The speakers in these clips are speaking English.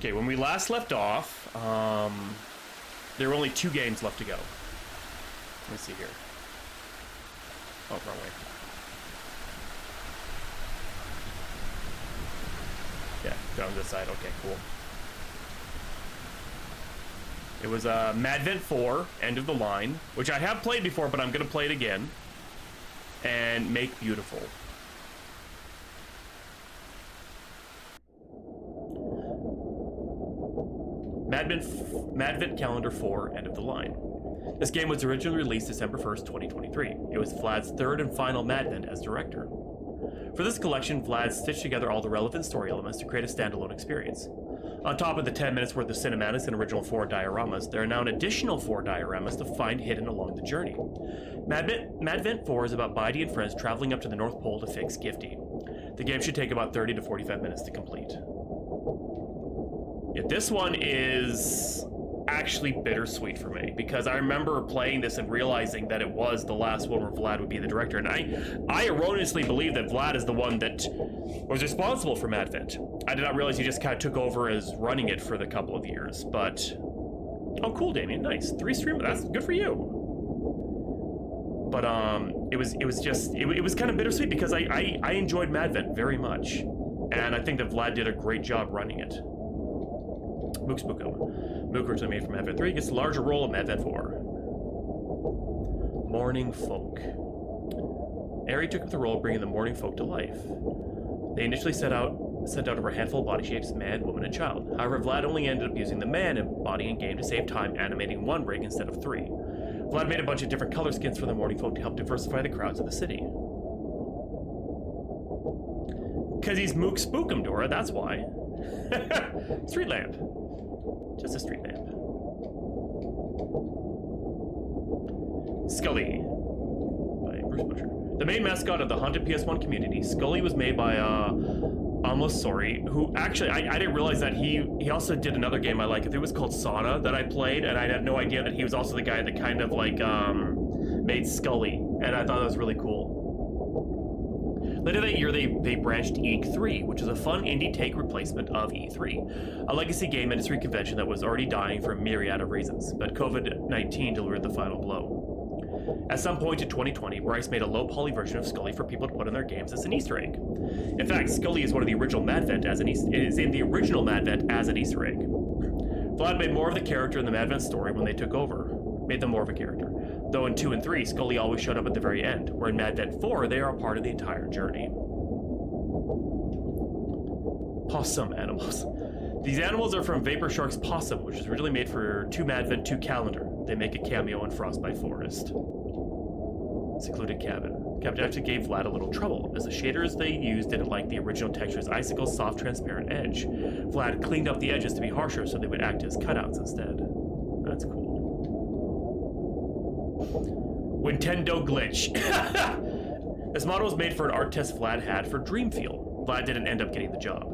Okay, when we last left off, there were only 2 games left to go. Let me see here. Oh, wrong way. Yeah, down this side. Okay, cool. It was Madvent 4, End of the Line, which I have played before, but I'm going to play it again. And Make Beautiful. Madvent Calendar 4, End of the Line. This game was originally released December 1st, 2023. It was Vlad's 3rd and final Madvent as director. For this collection, Vlad stitched together all the relevant story elements to create a standalone experience. On top of the 10 minutes worth of cinematics and original 4 dioramas, there are now an additional 4 dioramas to find hidden along the journey. Madvent 4 is about Bidey and friends traveling up to the North Pole to fix Gifty. The game should take about 30 to 45 minutes to complete. Yeah, this one is actually bittersweet for me, because I remember playing this and realizing that it was the last one where Vlad would be the director, and I erroneously believe that Vlad is the one that was responsible for Madvent. I did not realize he just kind of took over as running it for the couple of years, but... Oh, cool, Damien, nice. 3 streams, that's good for you. But, it was kind of bittersweet because I enjoyed Madvent very much, and I think that Vlad did a great job running it. Mook Spookum. Mook, originally made from Madvent 3, gets a larger role in Madvent 4. Morning Folk. Ari took up the role of bringing the Morning Folk to life. They initially sent out over a handful of body shapes, man, woman, and child. However, Vlad only ended up using the man body in game to save time animating 1 rig instead of 3. Vlad made a bunch of different color skins for the Morning Folk to help diversify the crowds of the city. Cause he's Mook Spookum, Dora, that's why. Street lamp. Just a street lamp. Scully by Bruce Butcher. The main mascot of the Haunted PS1 community, Scully was made by Amosori, who actually, I didn't realize that he also did another game I like. I think it was called Sauna that I played, and I had no idea that he was also the guy that kind of like made Scully, and I thought that was really cool. Later that year, they branched E3, which is a fun indie take replacement of E3, a legacy game industry convention that was already dying for a myriad of reasons, but COVID-19 delivered the final blow. At some point in 2020, Bryce made a low-poly version of Scully for people to put in their games as an Easter egg. In fact, Scully is one of the original Madvent is in the original Madvent as an Easter egg. Vlad made more of the character in the Madvent story when they took over, made them more of a character. Though in 2 and 3, Scully always showed up at the very end, where in Madvent 4, they are a part of the entire journey. Possum animals. These animals are from Vapor Shark's Possum, which was originally made for 2 Madvent 2 calendar. They make a cameo in Frostbite Forest. Secluded cabin. Captain actually gave Vlad a little trouble, as the shaders they used didn't like the original texture's icicle soft transparent edge. Vlad cleaned up the edges to be harsher so they would act as cutouts instead. That's cool. Nintendo glitch. This model was made for an art test Vlad had for Dreamfield. Vlad didn't end up getting the job.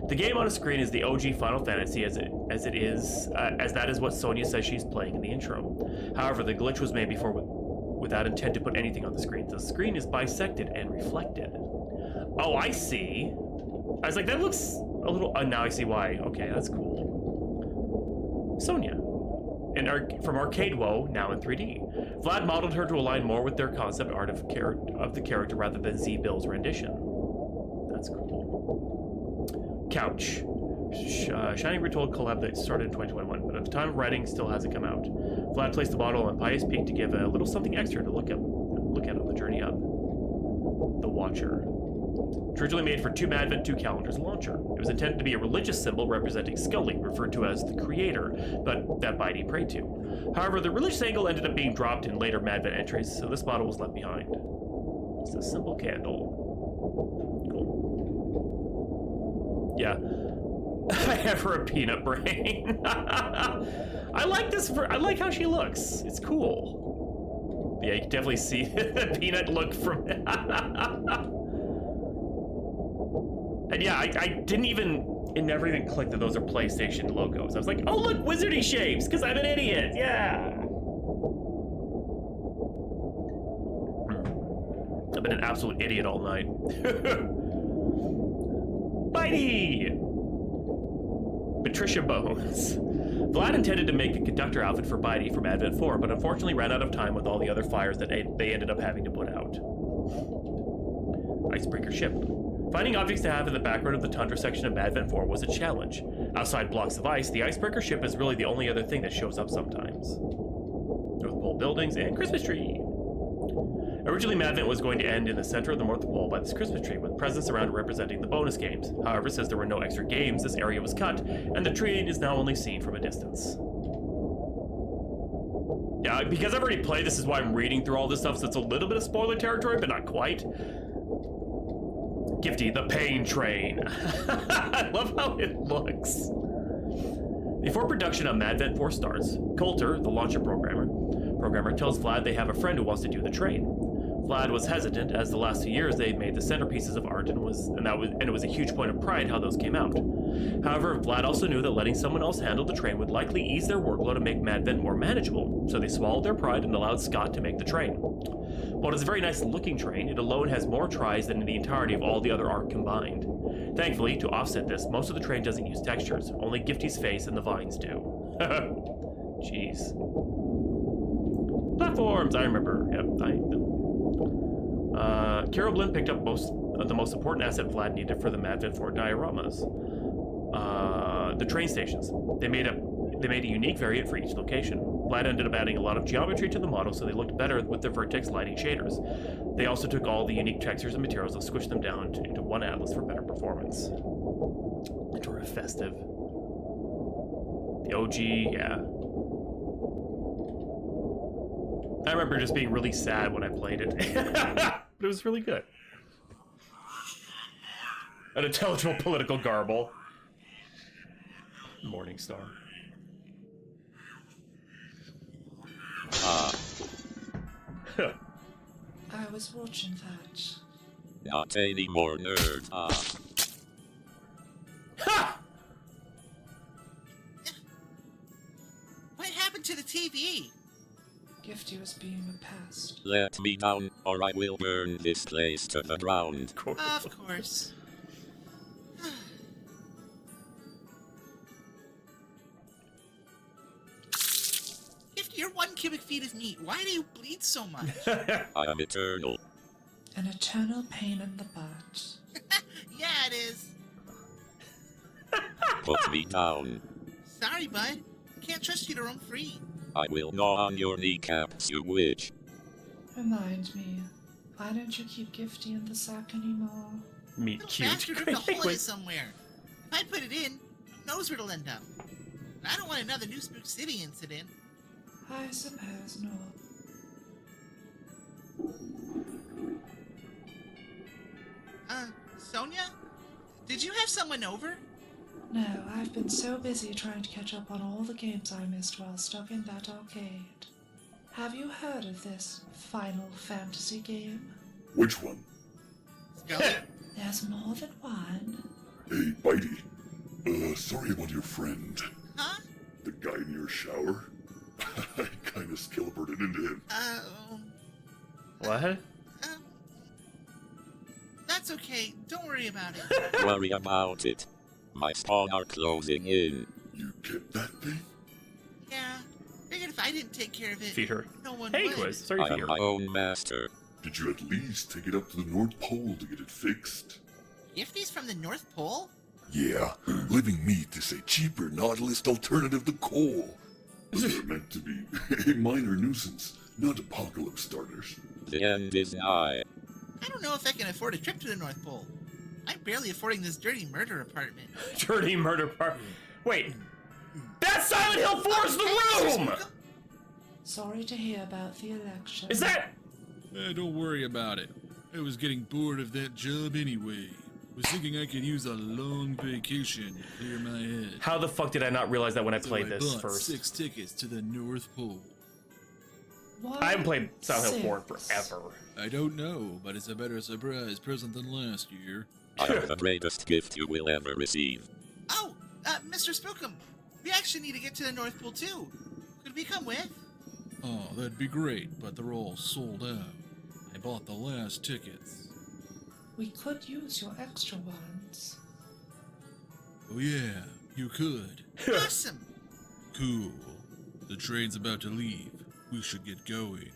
The game on the screen is the OG Final Fantasy as that is what Sonya says she's playing in the intro. However, the glitch was made before without intent to put anything on the screen. The screen is bisected and reflected. Oh, I see. I was like, that looks a little... now I see why. Okay, that's cool. Sonya. From Arcade Woe, now in 3D. Vlad modeled her to align more with their concept art of the character rather than Z-Bill's rendition. That's cool. Couch. Shining Retold collab that started in 2021, but at the time of writing still hasn't come out. Vlad placed the model on Pious Peak to give a little something extra to look at on the journey up. The Watcher. Originally made for 2 Madvent 2 calendars launcher. It was intended to be a religious symbol representing Scully, referred to as the creator, but that Bidey prayed to. However, the religious angle ended up being dropped in later Madvent entries, so this model was left behind. Just a simple candle. Cool. Yeah. I have her a peanut brain. I like this. I like how she looks. It's cool. Yeah, you can definitely see the peanut look from... And yeah, I didn't even... It never even clicked that those are PlayStation logos. I was like, oh, look, wizardy shapes, because I'm an idiot. Yeah. I've been an absolute idiot all night. Bitey! Patricia Bones. Vlad intended to make a conductor outfit for Bitey from Madvent 4, but unfortunately ran out of time with all the other fires that they ended up having to put out. Icebreaker ship. Finding objects to have in the background of the tundra section of Madvent 4 was a challenge. Outside blocks of ice, the icebreaker ship is really the only other thing that shows up sometimes. North Pole buildings and Christmas tree. Originally, Madvent was going to end in the center of the North Pole by this Christmas tree, with presents around it representing the bonus games. However, since there were no extra games, this area was cut, and the tree is now only seen from a distance. Yeah, because I've already played, this is why I'm reading through all this stuff, so it's a little bit of spoiler territory, but not quite. Gifty, the pain train. I love how it looks. Before production on Madvent 4 starts, Coulter, the launcher programmer, tells Vlad they have a friend who wants to do the train. Vlad was hesitant, as the last 2 years they had made the centerpieces of art, and it was a huge point of pride how those came out. However, Vlad also knew that letting someone else handle the train would likely ease their workload and make Madvent more manageable, so they swallowed their pride and allowed Scott to make the train. While it's a very nice looking train, it alone has more tries than in the entirety of all the other art combined. Thankfully, to offset this, most of the train doesn't use textures, only Gifty's face and the vines do. Jeez. Platforms, I remember. Yep, Carol Blinn picked up the most important asset Vlad needed for the Madvent 4 dioramas. The train stations. They made a unique variant for each location. Vlad ended up adding a lot of geometry to the model so they looked better with the vertex lighting shaders. They also took all the unique textures and materials and squished them down into one atlas for better performance. Sort of festive. The OG, yeah. I remember just being really sad when I played it. But it was really good. An intelligible political garble. Morningstar. I was watching that. Not anymore, nerd. Ha! What happened to the TV? Gifty was being a pest. Let me down, or I will burn this place to the ground. Of course. If your 1 cubic feet of meat, why do you bleed so much? I am eternal. An eternal pain in the butt. Yeah, it is. Put me down. Sorry, bud. Can't trust you to roam free. I will gnaw on your kneecaps, you witch. Remind me, why don't you keep Gifty in the sack anymore? Meet The cute. bastard ripped a hole in it somewhere. If I put it in, who knows where it'll end up? I don't want another New Spook City incident. I suppose not. Sonia? Did you have someone over? No, I've been so busy trying to catch up on all the games I missed while stuck in that arcade. Have you heard of this Final Fantasy game? Which one? Scully? There's more than one. Hey, Bitey. Sorry about your friend. Huh? The guy in your shower? I kinda skeleported into him. What? That's okay. Don't worry about it. Worry about it. My spawn are closing in. You kept that thing? Yeah. Figured if I didn't take care of it, Feed her. no one Hey, would. Quiz. Sorry I for am your. my own master. Did you at least take it up to the North Pole to get it fixed? Gifty's from the North Pole? Yeah, living meat is a cheaper Nautilus alternative to coal. They're meant to be a minor nuisance, not apocalypse starters. The end is nigh. I don't know if I can afford a trip to the North Pole. I'm barely affording this dirty murder apartment. Dirty murder part. Wait. That's Silent Hill 4's The Room! Sorry to hear about the election. Is that. Don't worry about it. I was getting bored of that job anyway. Was thinking I could use a long vacation to clear my head. How the fuck did I not realize that when I So played I this bought first? 6 tickets to the North Pole. Why I haven't played Silent Hill 4 6? forever. I don't know, but it's a better surprise present than last year. I am the greatest gift you will ever receive. Oh, Mr. Spookum, we actually need to get to the North Pole too. Could we come with? Oh, that'd be great, but they're all sold out. I bought the last tickets. We could use your extra ones. Oh yeah, You could. Awesome. Cool. The train's about to leave. We should get going.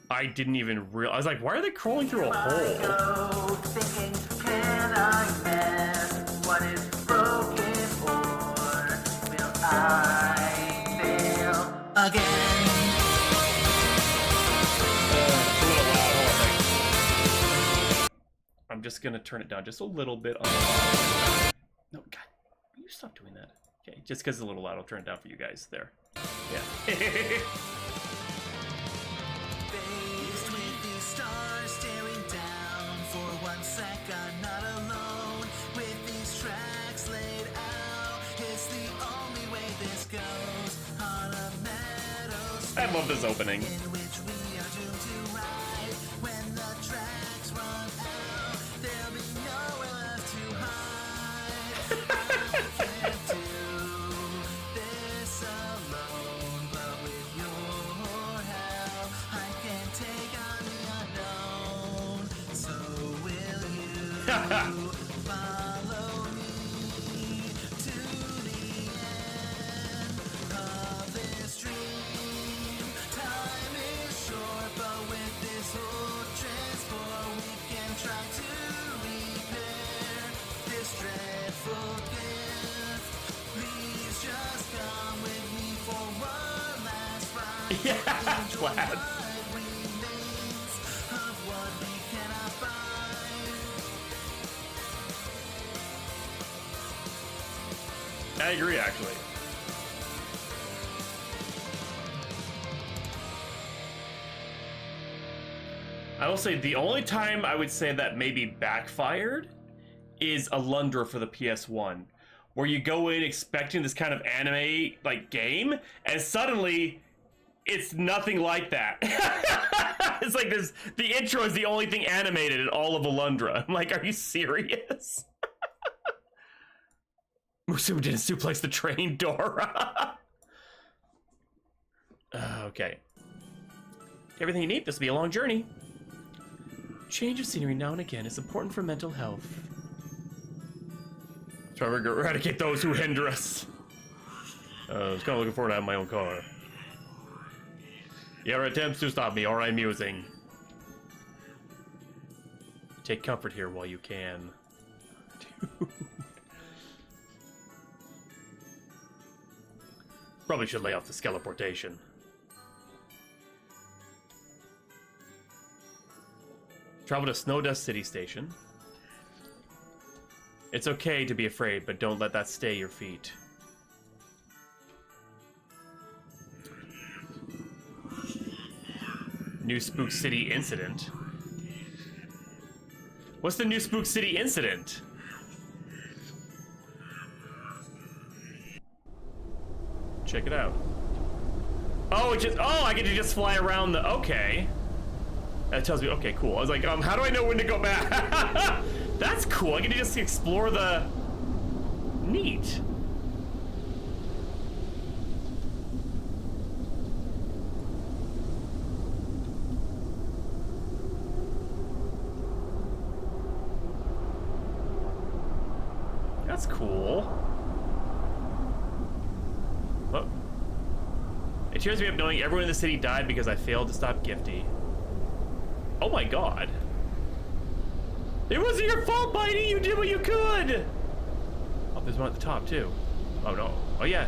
I didn't even realize. I was like, why are they crawling through a hole? Thinking, can I mend what is broken, or will I fail again? It's a little loud. Hold on a second. I'm just gonna turn it down just a little bit. No, God, will you stop doing that? Okay, just because it's a little loud, I'll turn it down for you guys. There. Yeah. Faced with these stars staring down, for 1 sec I'm not alone. With these tracks laid out, it's the only way this goes. On a meadow I love this opening. in which we are doomed to ride. When the tracks run out, there'll be nowhere left to hide. I can't do this alone, but with your help, I can take on the unknown. So will you follow me to the end of this dream? Time is short, but with this old transport, we can try to repair this dreadful gift. Please just come with me for one last ride. Yeah, Enjoy Vlad. what remains of what we cannot find. I agree, actually. I will say the only time I would say that maybe backfired is Alundra for the PS1, where you go in expecting this kind of anime like game, and suddenly it's nothing like that. It's like this. The intro is the only thing animated in all of Alundra. I'm like, are you serious? Musume didn't suplex the train door. Okay. Everything you need. This will be a long journey. Change of scenery now and again is important for mental health. Try to eradicate those who hinder us. I was kind of looking forward to having my own car. Your attempts to stop me are amusing. Take comfort here while you can. Dude. Probably should lay off the skeleportation. Travel to Snowdust City Station. It's okay to be afraid, but don't let that stay your feet. New Spook City Incident. What's the New Spook City Incident? Check it out. Oh, I get to just fly around the, okay. That tells me, okay, cool. I was like, how do I know when to go back? That's cool. I get to just explore the... Neat. That's cool. Well, it cheers me up knowing everyone in the city died because I failed to stop Gifty. Oh my god. It wasn't your fault, Bitey! You did what you could! Oh, there's one at the top, too. Oh no. Oh yeah.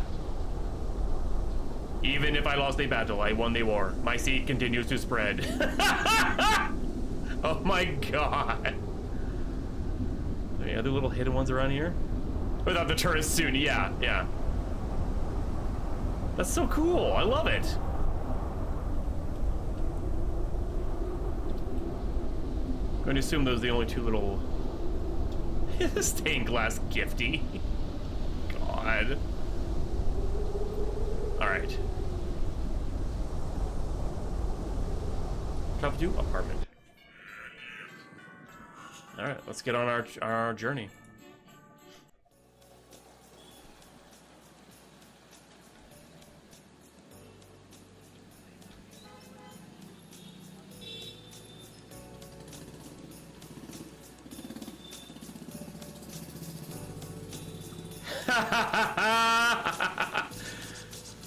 Even if I lost a battle, I won the war. My seed continues to spread. Oh my god. Any other little hidden ones around here? Without the turn soon, yeah. That's so cool. I love it. I'm going to assume those are the only two little stained glass Gifty. God. Alright. Travel to apartment. Alright, let's get on our journey.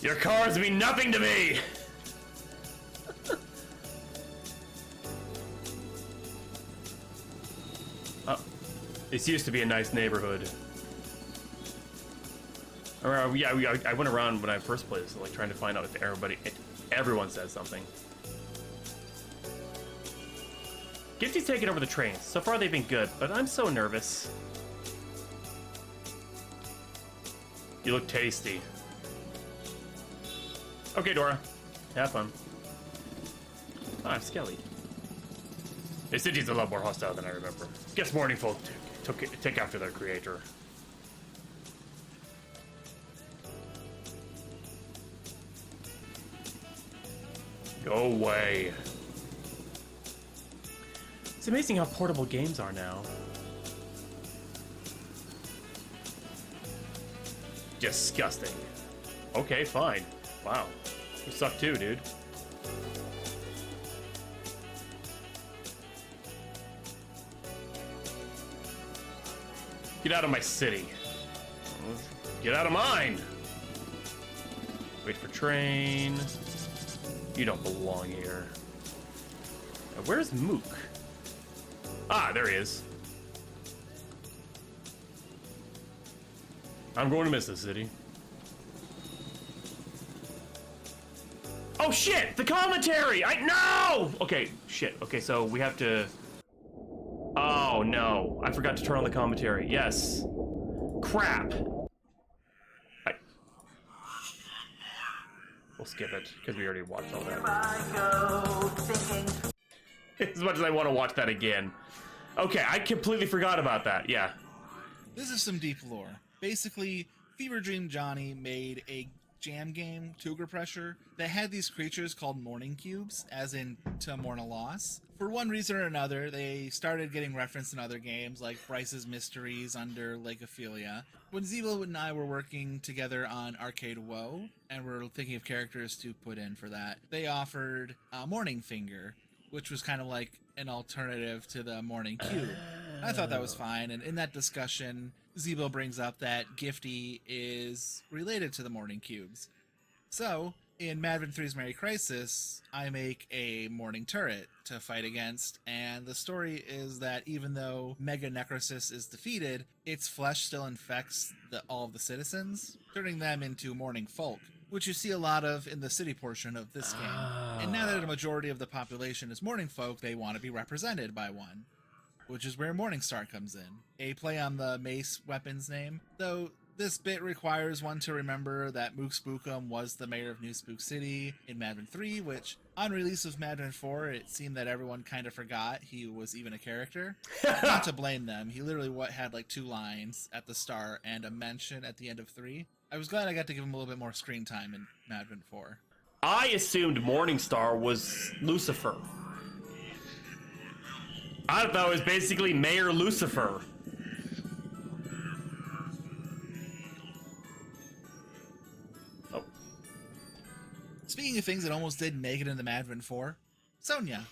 Your cars mean nothing to me. Oh, this used to be a nice neighborhood. Yeah, I went around when I first played this, like trying to find out if everyone says something. Gifty's taking over the trains. So far they've been good, but I'm so nervous. You look tasty. Okay, Dora. Have fun. Oh, I'm Skelly. The city's a lot more hostile than I remember. Guess morning folk take after their creator. Go away. It's amazing how portable games are now. Disgusting. Okay, fine. Wow. You suck too, dude. Get out of my city. Get out of mine! Wait for train. You don't belong here. Now, where's Mook? Ah, there he is. I'm going to miss this city. Oh shit! The commentary! No! Okay, shit. Okay, so we have to... Oh no. I forgot to turn on the commentary. Yes. Crap. We'll skip it, because we already watched all that. As much as I want to watch that again. Okay, I completely forgot about that, yeah. This is some deep lore. Basically, Fever Dream Johnny made a jam game, Cougar Pressure, that had these creatures called morning cubes, as in to mourn a loss. For one reason or another, they started getting referenced in other games, like Bryce's Mysteries under Lake Ophelia. When Zebo and I were working together on Arcade Woe, and we're thinking of characters to put in for that, they offered Morning Finger, which was kind of like an alternative to the Morning Cube. I thought that was fine, and in that discussion, Zebo brings up that Gifty is related to the Morning Cubes. So, in Madvent 3's Merry Crisis, I make a Morning Turret to fight against, and the story is that even though Mega Necrosis is defeated, its flesh still infects all of the citizens, turning them into Morning Folk, which you see a lot of in the city portion of this game. And now that a majority of the population is Morning Folk, they want to be represented by one, which is where Morningstar comes in, a play on the mace weapon's name, though this bit requires one to remember that Mook Spookum was the mayor of New Spook City in Madvent 3, which, on release of Madvent 4, it seemed that everyone kind of forgot he was even a character. Not to blame them, he literally had like 2 lines at the start and a mention at the end of 3. I was glad I got to give him a little bit more screen time in Madvent 4. I assumed Morningstar was Lucifer. I thought it was basically Mayor Lucifer. Oh. Speaking of things that almost didn't make it into Madvent 4, Sonia,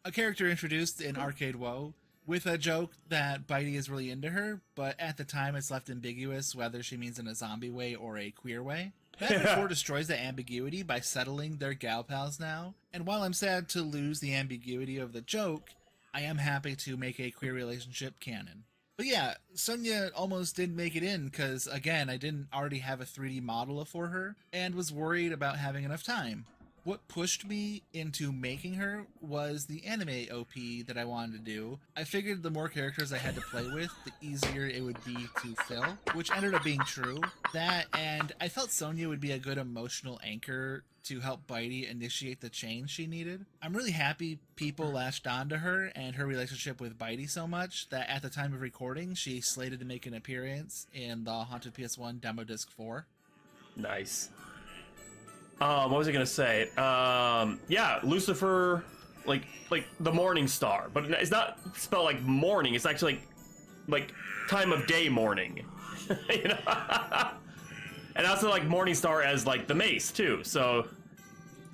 a character introduced in Arcade Woe with a joke that Bitey is really into her, but at the time it's left ambiguous whether she means in a zombie way or a queer way. Madvent 4 destroys that ambiguity by settling their gal pals now, and while I'm sad to lose the ambiguity of the joke, I am happy to make a queer relationship canon. But yeah, Sonia almost didn't make it in because, again, I didn't already have a 3D model for her and was worried about having enough time. What pushed me into making her was the anime OP that I wanted to do. I figured the more characters I had to play with, the easier it would be to fill, which ended up being true. That, and I felt Sonia would be a good emotional anchor to help Bitey initiate the change she needed. I'm really happy people latched onto her and her relationship with Bitey so much that at the time of recording, she's slated to make an appearance in the Haunted PS1 Demo Disc 4. Nice. What was I gonna say? Yeah, Lucifer, like the morning star, but it's not spelled like morning. It's actually like time of day morning, you know. And also like morning star as like the mace too. So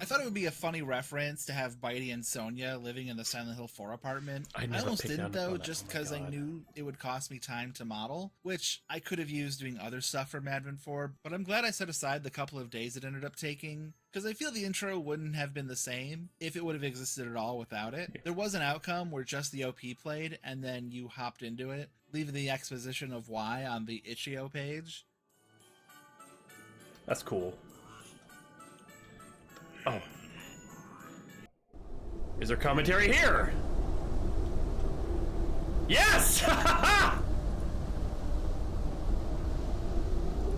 I thought it would be a funny reference to have Bitey and Sonia living in the Silent Hill 4 apartment. I I never almost picked didn't up on though, that. just Oh my because I God. knew it would cost me time to model, which I could have used doing other stuff for Madvent for, but I'm glad I set aside the couple of days it ended up taking, because I feel the intro wouldn't have been the same if it would have existed at all without it. Yeah. There was an outcome where just the OP played, and then you hopped into it, leaving the exposition of why on the itch.io page. That's cool. Oh. Is there commentary here? Yes!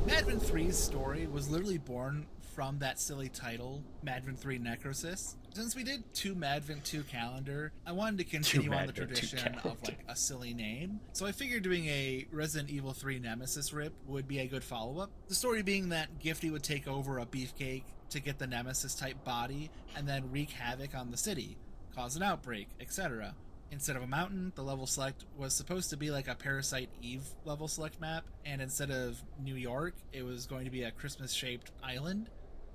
Madvent 3's story was literally born from that silly title, Madvent 3 Necrosis. Since we did 2 Madvent 2 calendar, I wanted to continue on the Madvent 2 tradition of calendar. like a silly name. So I figured doing a Resident Evil 3 Nemesis rip would be a good follow-up. The story being that Gifty would take over a beefcake to get the Nemesis type body and then wreak havoc on the city, cause an outbreak, etc. Instead of a mountain, the level select was supposed to be like a Parasite Eve level select map, and instead of New York, it was going to be a Christmas-shaped island.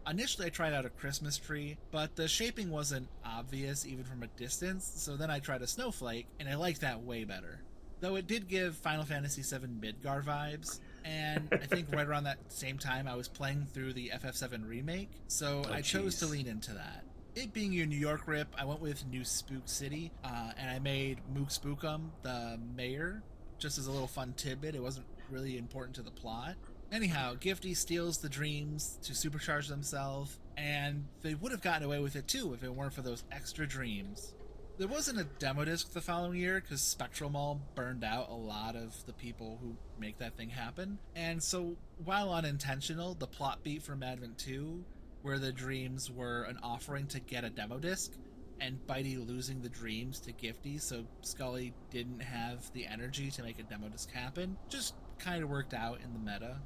Initially, I tried out a Christmas tree, but the shaping wasn't obvious even from a distance, so then I tried a snowflake, and I liked that way better. Though it did give Final Fantasy VII Midgar vibes, and I think right around that same time I was playing through the FF7 remake, so I chose to jeez. lean into that. It being a New York rip, I went with New Spook City, and I made Mook Spookum the mayor, just as a little fun tidbit. It wasn't really important to the plot. Anyhow, Gifty steals the dreams to supercharge themselves, and they would have gotten away with it too if it weren't for those extra dreams. There wasn't a demo disc the following year because Spectral Mall burned out a lot of the people who make that thing happen, and so while unintentional, the plot beat from Madvent 2, where the dreams were an offering to get a demo disc, and Bitey losing the dreams to Gifty so Scully didn't have the energy to make a demo disc happen, just kind of worked out in the meta.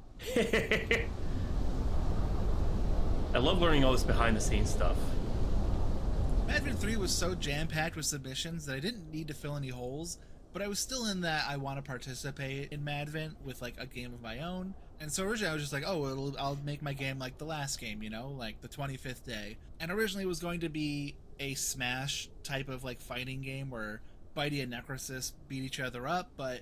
I love learning all this behind the scenes stuff. Madvent 3 was so jam-packed with submissions that I didn't need to fill any holes, but I was still in that I want to participate in Madvent with like a game of my own. And so originally I was just like, oh, I'll make my game like the last game, you know, like the 25th day. And originally it was going to be a Smash type of like fighting game where Bitey and Necrosis beat each other up, but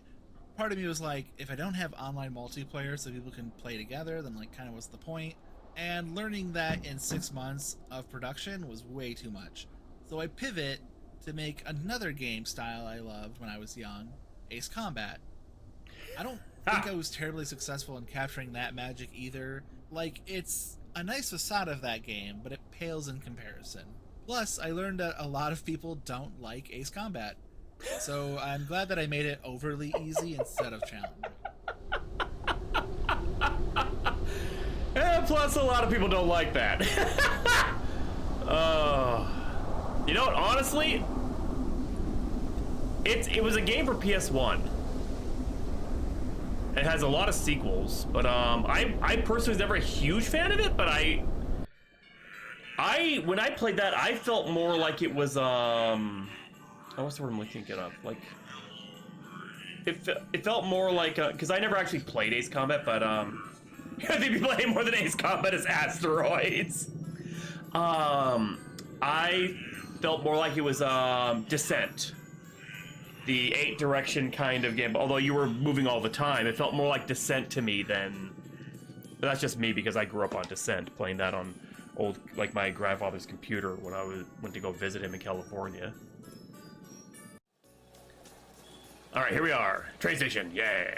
part of me was like, if I don't have online multiplayer so people can play together, then like kind of what's the point? And learning that in 6 months of production was way too much. So I pivot to make another game style I loved when I was young, Ace Combat. I don't think I was terribly successful in capturing that magic either. Like, it's a nice facade of that game, but it pales in comparison. Plus, I learned that a lot of people don't like Ace Combat. So I'm glad that I made it overly easy instead of challenging. Plus, a lot of people don't like that. You know what? Honestly, it was a game for PS1. It has a lot of sequels, but I personally was never a huge fan of it. But when I played that, I felt more like it was what's the word I'm looking it up? Like it felt more like because I never actually played Ace Combat, but I think people play more than Ace Combat is Asteroids. I felt more like it was Descent, the 8-direction kind of game. Although you were moving all the time, it felt more like Descent to me than. But that's just me because I grew up on Descent, playing that on like my grandfather's computer when I went to go visit him in California. All right, here we are, train station. Yeah.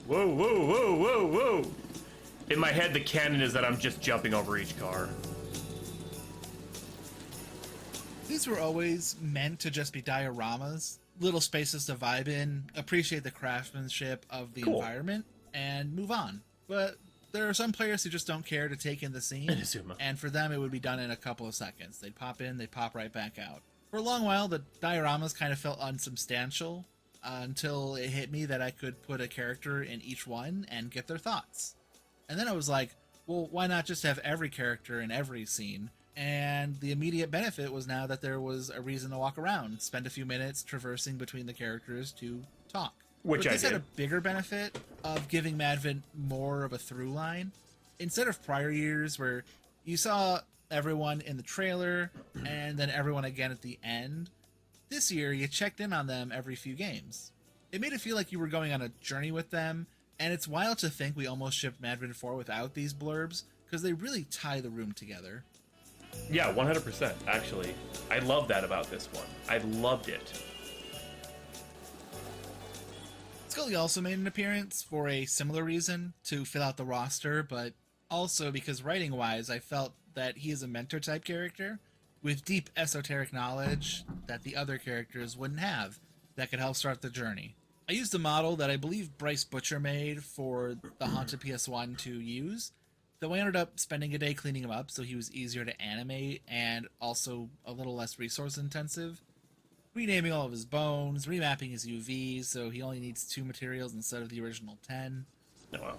Whoa, whoa, whoa, whoa, whoa. In my head, the canon is that I'm just jumping over each car. These were always meant to just be dioramas, little spaces to vibe in, appreciate the craftsmanship of the environment, and move on. But there are some players who just don't care to take in the scene, and for them it would be done in a couple of seconds. They'd pop in, they'd pop right back out. For a long while, the dioramas kind of felt unsubstantial, until it hit me that I could put a character in each one and get their thoughts. And then I was like, well, why not just have every character in every scene? And the immediate benefit was now that there was a reason to walk around, spend a few minutes traversing between the characters to talk. Which But I this had a did. bigger benefit of giving Madvent more of a through line. Instead of prior years where you saw everyone in the trailer and then everyone again at the end, this year you checked in on them every few games. It made it feel like you were going on a journey with them, and it's wild to think we almost shipped Madvent 4 without these blurbs, because they really tie the room together. Yeah, 100%, actually. I love that about this one. I loved it. Scully also made an appearance for a similar reason, to fill out the roster, but also because writing-wise, I felt that he is a mentor-type character with deep esoteric knowledge that the other characters wouldn't have that could help start the journey. I used a model that I believe Bryce Butcher made for the Haunted PS1 to use, though I ended up spending a day cleaning him up so he was easier to animate and also a little less resource intensive. Renaming all of his bones, remapping his UVs so he only needs 2 materials instead of the original 10. Oh, well.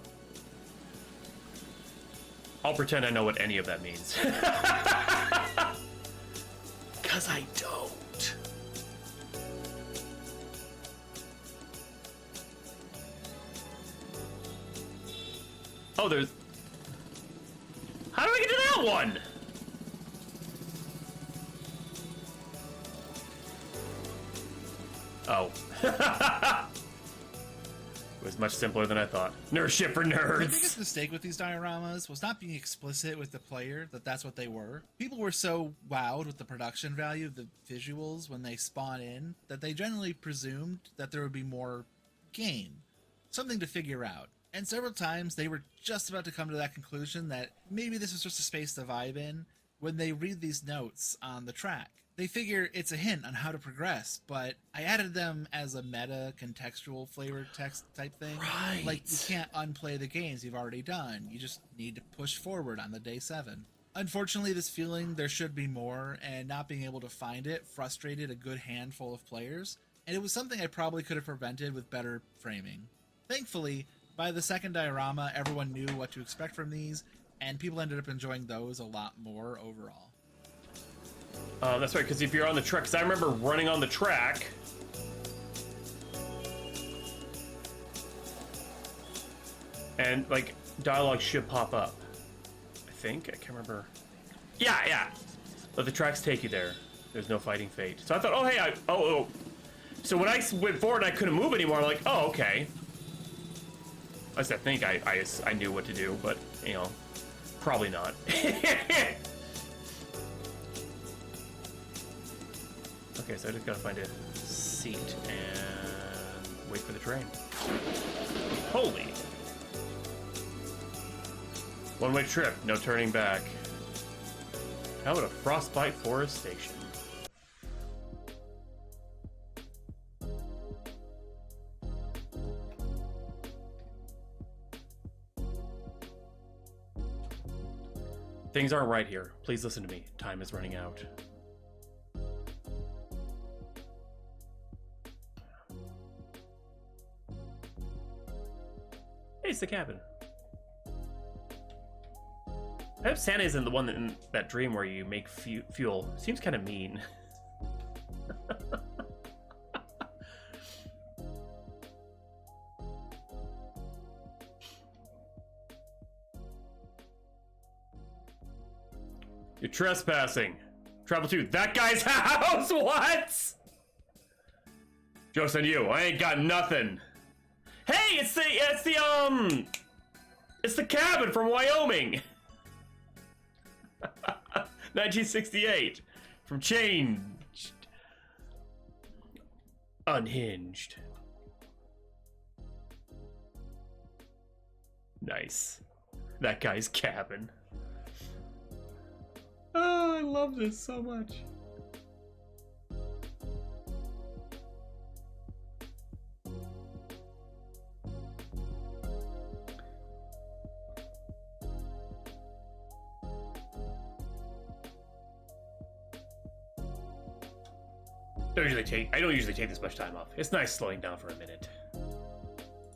I'll pretend I know what any of that means. Because I don't. Oh, there's... How do I get to that one? Oh. It was much simpler than I thought. Nerd shit for The nerds. biggest mistake with these dioramas was not being explicit with the player that that's what they were. People were so wowed with the production value of the visuals when they spawn in that they generally presumed that there would be more game, something to figure out. And several times they were just about to come to that conclusion that maybe this was just a space to vibe in when they read these notes on the track. They figure it's a hint on how to progress, but I added them as a meta contextual flavored text type thing. Right. Like, you can't unplay the games you've already done. You just need to push forward on the day 7. Unfortunately, this feeling there should be more and not being able to find it frustrated a good handful of players, and it was something I probably could have prevented with better framing. Thankfully, by the second diorama, everyone knew what to expect from these, and people ended up enjoying those a lot more overall. That's right, because if you're on the track, because I remember running on the track. And, like, dialogue should pop up. I think, I can't remember. Yeah. Let the tracks take you there. There's no fighting fate. So I thought, oh, hey, So when I went forward and I couldn't move anymore, I'm like, oh, okay. At least I think I knew what to do, but, you know, probably not. Okay, so I just gotta find a seat and wait for the train. Holy! One-way trip, no turning back. How about a Frostbite Forest Station? Things aren't right here. Please listen to me. Time is running out. Hey, it's the cabin. I hope Santa isn't the one that in that dream where you make fuel. Seems kind of mean. You're trespassing. Travel to that guy's house. What? Joke's on you. I ain't got nothing. Hey, it's the cabin from Wyoming. 1968. From Changed. Unhinged. Nice. That guy's cabin. Oh, I love this so much. I don't usually take this much time off. It's nice slowing down for a minute.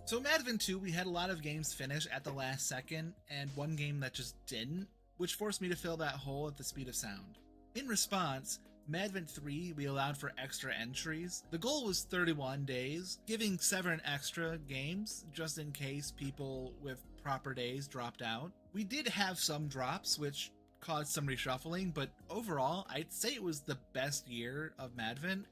So Madvent 2, we had a lot of games finish at the last second, and one game that just didn't, which forced me to fill that hole at the speed of sound. In response, Madvent 3, we allowed for extra entries. The goal was 31 days, giving 7 extra games just in case people with proper days dropped out. We did have some drops, which caused some reshuffling, but overall, I'd say it was the best year of Madvent,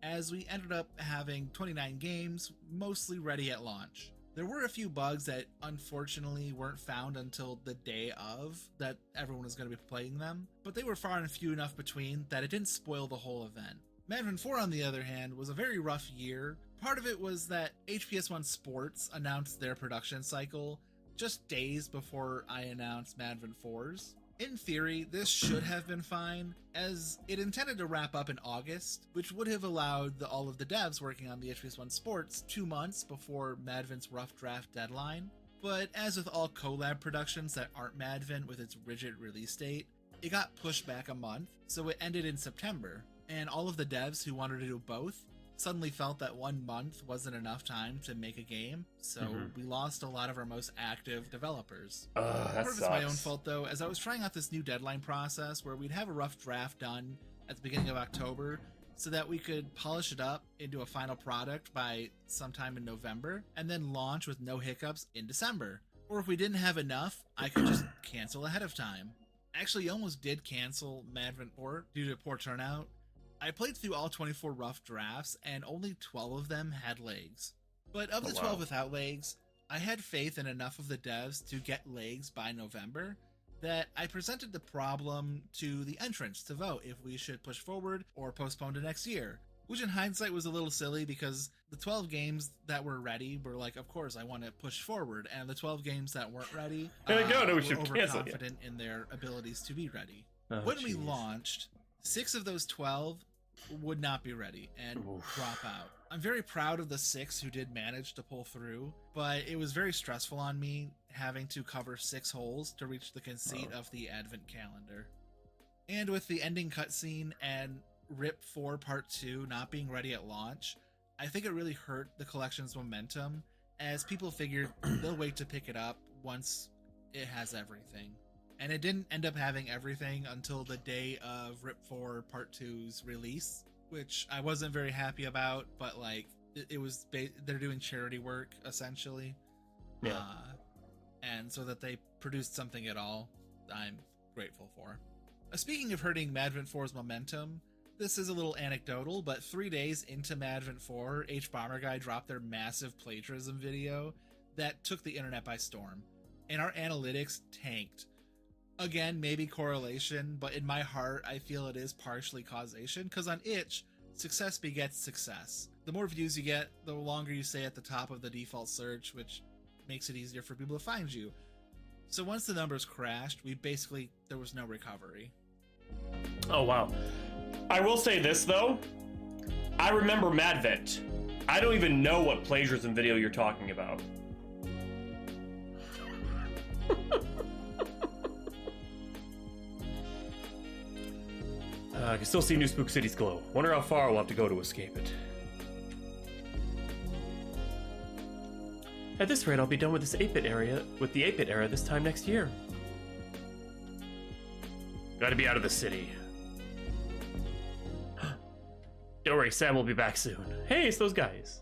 as we ended up having 29 games, mostly ready at launch. There were a few bugs that unfortunately weren't found until the day of that everyone was going to be playing them, but they were far and few enough between that it didn't spoil the whole event. Madvent 4, on the other hand, was a very rough year. Part of it was that HPS1 Sports announced their production cycle just days before I announced Madvent 4's. In theory, this should have been fine, as it intended to wrap up in August, which would have allowed all of the devs working on the HPS1 Sports 2 months before Madvent's rough draft deadline. But as with all collab productions that aren't Madvent with its rigid release date, it got pushed back a month, so it ended in September, and all of the devs who wanted to do both suddenly felt that 1 month wasn't enough time to make a game, so we lost a lot of our most active developers. That Part of it's my own sucks. fault, though, as I was trying out this new deadline process where we'd have a rough draft done at the beginning of October so that we could polish it up into a final product by sometime in November and then launch with no hiccups in December. Or if we didn't have enough, I could just cancel ahead of time. Actually, almost did cancel Madvent 4 due to poor turnout. I played through all 24 rough drafts, and only 12 of them had legs. But of the 12 without legs, I had faith in enough of the devs to get legs by November that I presented the problem to the entrants to vote if we should push forward or postpone to next year. Which in hindsight was a little silly because the 12 games that were ready were like, of course, I want to push forward. And the 12 games that weren't ready No, we were should cancel, yeah. overconfident in their abilities to be ready. Oh, When we jeez. launched, 6 of those 12 would not be ready and drop out. I'm very proud of the 6 who did manage to pull through, but it was very stressful on me having to cover 6 holes to reach the conceit of the Advent calendar. And with the ending cutscene and RIP 4 Part 2 not being ready at launch, I think it really hurt the collection's momentum, as people figured they'll wait to pick it up once it has everything. And it didn't end up having everything until the day of RIP 4 Part 2's release, which I wasn't very happy about, but like, it was, they're doing charity work, essentially. Yeah. And so that they produced something at all, I'm grateful for. Speaking of hurting Madvent 4's momentum, this is a little anecdotal, but 3 days into Madvent 4, H-Bomber Guy dropped their massive plagiarism video that took the internet by storm, and our analytics tanked. Again, maybe correlation, but in my heart, I feel it is partially causation, because on itch, success begets success. The more views you get, the longer you stay at the top of the default search, which makes it easier for people to find you. So once the numbers crashed, there was no recovery. Oh, wow. I will say this, though. I remember Madvent. I don't even know what plagiarism video you're talking about. I can still see New Spook City's glow. Wonder how far we'll have to go to escape it. At this rate, I'll be done with the 8-bit era this time next year. Gotta be out of the city. Don't worry, Sam will be back soon. Hey, it's those guys.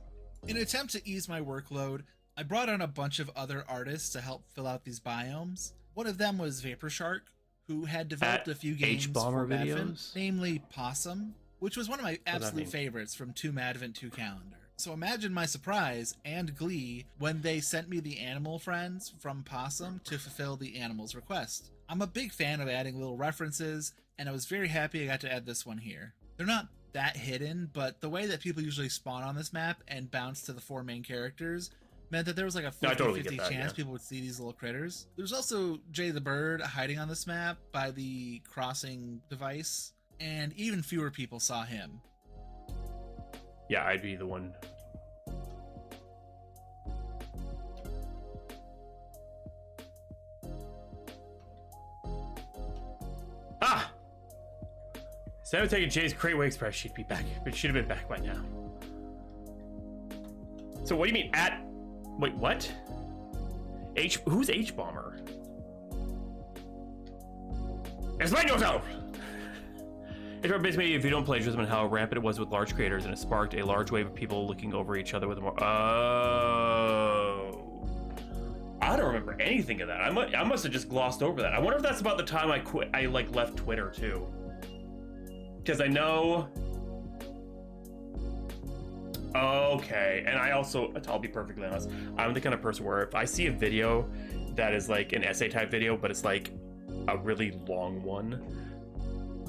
In an attempt to ease my workload, I brought on a bunch of other artists to help fill out these biomes. One of them was Vapor Shark, who had developed a few games H-Bomber for Madvent, videos? namely Possum, which was one of my absolute favorites from 2 Madvent 2 calendar. So imagine my surprise and glee when they sent me the animal friends from Possum to fulfill the animal's request. I'm a big fan of adding little references, and I was very happy I got to add this one here. They're not that hidden, but the way that people usually spawn on this map and bounce to the 4 main characters meant that there was like a 50-50 chance people would see these little critters. There's also Jay the Bird hiding on this map by the crossing device, and even fewer people saw him. Yeah, I'd be the one. Ah! Instead of taking Jay's Crateway Express, she'd be back. But she'd have been back by now. So what do you mean at... Wait, what? Who's H-Bomber? Es Mañoso! It reminds me of video plagiarism and how rampant it was with large creators, and it sparked a large wave of people looking over each other with more. Oh, I don't remember anything of that. I must have just glossed over that. I wonder if that's about the time I quit. I like left Twitter too, because I know. Okay, and I also, I'll be perfectly honest, I'm the kind of person where if I see a video that is like an essay type video, but it's like a really long one,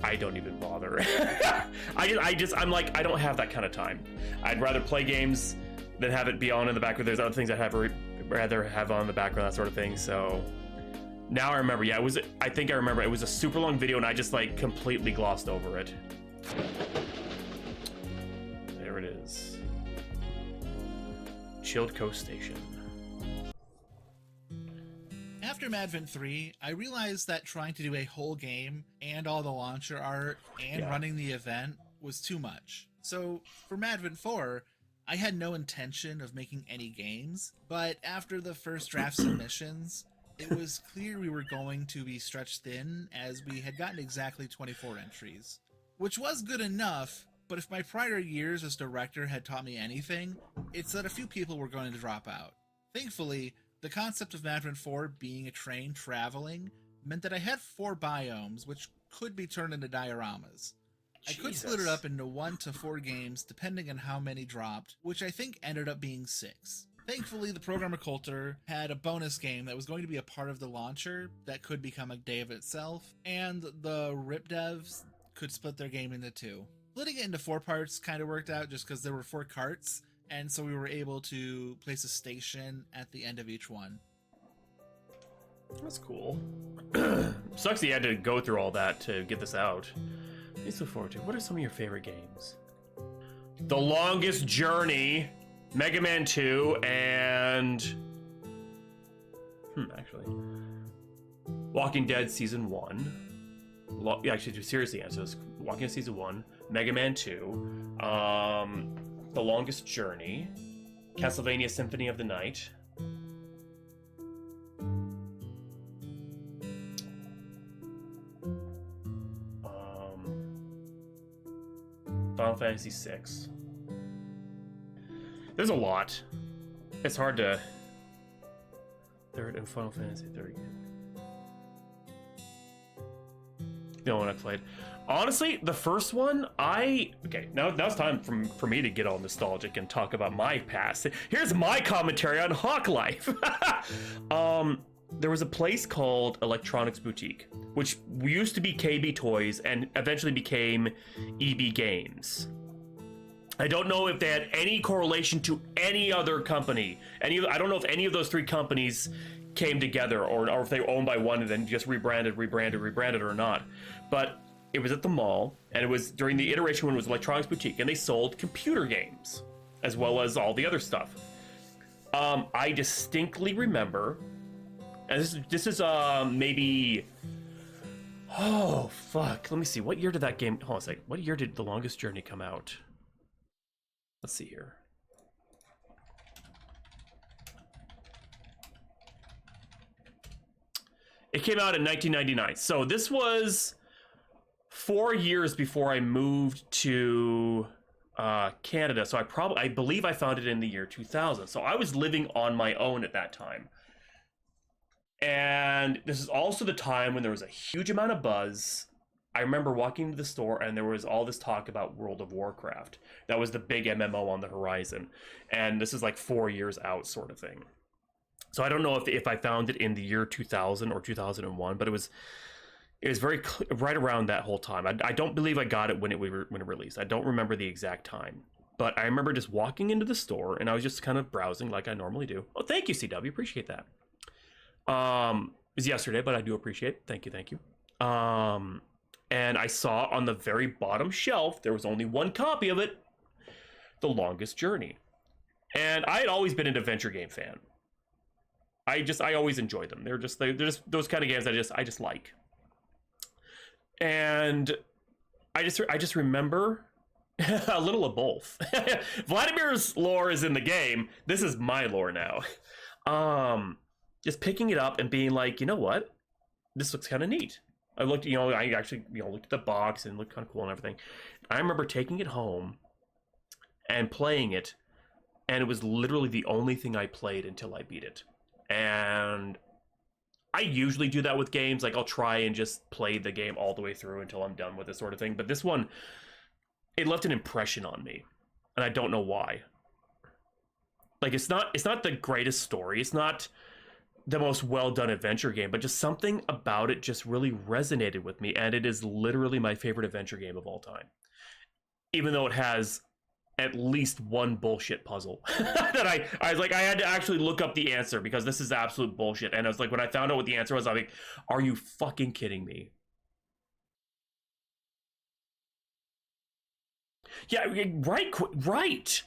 I don't even bother. I'm like, I don't have that kind of time. I'd rather play games than have it be on in the background. There's other things I'd rather have on in the background, that sort of thing. So now I remember, yeah, I think I remember it was a super long video and I just like completely glossed over it. There it is. Chilled Coast Station. After Madvent 3, I realized that trying to do a whole game and all the launcher art and running the event was too much. So for Madvent 4, I had no intention of making any games, but after the first draft submissions, it was clear we were going to be stretched thin as we had gotten exactly 24 entries, which was good enough. But if my prior years as director had taught me anything, it's that a few people were going to drop out. Thankfully, the concept of Madvent 4 being a train traveling meant that I had 4 biomes, which could be turned into dioramas. I could split it up into 1 to 4 games, depending on how many dropped, which I think ended up being 6. Thankfully, the programmer Coulter had a bonus game that was going to be a part of the launcher that could become a day of itself, and the RIP devs could split their game into 2. Splitting it into 4 parts kind of worked out just because there were 4 carts, and so we were able to place a station at the end of each one. That's cool. Sucks that you had to go through all that to get this out. I look forward to. What are some of your favorite games? The Longest Journey, Mega Man 2, and actually, Walking Dead Season 1. Actually, to seriously answer this, Walking Dead Season 1, Mega Man 2, The Longest Journey, Castlevania Symphony of the Night, Final Fantasy VI. There's a lot. It's hard to... Third and Final Fantasy 3 again. The only one I played. Honestly, the first one, okay, now it's time for me to get all nostalgic and talk about my past. Here's my commentary on Hawk Life. There was a place called Electronics Boutique, which used to be KB Toys and eventually became EB Games. I don't know if they had any correlation to any other company. I don't know if any of those 3 companies came together or if they were owned by one and then just rebranded or not. But it was at the mall, and it was during the iteration when it was Electronics Boutique, and they sold computer games as well as all the other stuff. I distinctly remember, and this is maybe, oh fuck, let me see, what year did that game, hold on a second, what year did The Longest Journey come out? Let's see here. It came out in 1999, so this was 4 years before I moved to Canada. So I believe I found it in the year 2000. So I was living on my own at that time. And this is also the time when there was a huge amount of buzz. I remember walking to the store and there was all this talk about World of Warcraft. That was the big MMO on the horizon. And this is like 4 years out sort of thing. So I don't know if I found it in the year 2000 or 2001, but it was very right around that whole time. I don't believe I got it when it released. I don't remember the exact time, but I remember just walking into the store and I was just kind of browsing like I normally do. Oh, thank you, CW. Appreciate that. It was yesterday, but I do appreciate it. Thank you. And I saw on the very bottom shelf, there was only one copy of it, The Longest Journey. And I had always been an adventure game fan. I always enjoy them. They're just those kind of games I just like. And I just remember a little of both. Vladimere's lore is in the game. This is my lore now. Just picking it up and being like, you know what? This looks kind of neat. I looked, I actually, looked at the box and it looked kind of cool and everything. I remember taking it home and playing it, and it was literally the only thing I played until I beat it. And I usually do that with games. Like, I'll try and just play the game all the way through until I'm done with this sort of thing. But this one, it left an impression on me, and I don't know why. Like, it's not the greatest story. It's not the most well-done adventure game, but just something about it just really resonated with me, and it is literally my favorite adventure game of all time. Even though it has at least one bullshit puzzle that I was like, I had to actually look up the answer because this is absolute bullshit. And I was like, when I found out what the answer was, I'm like, are you fucking kidding me? Yeah, right.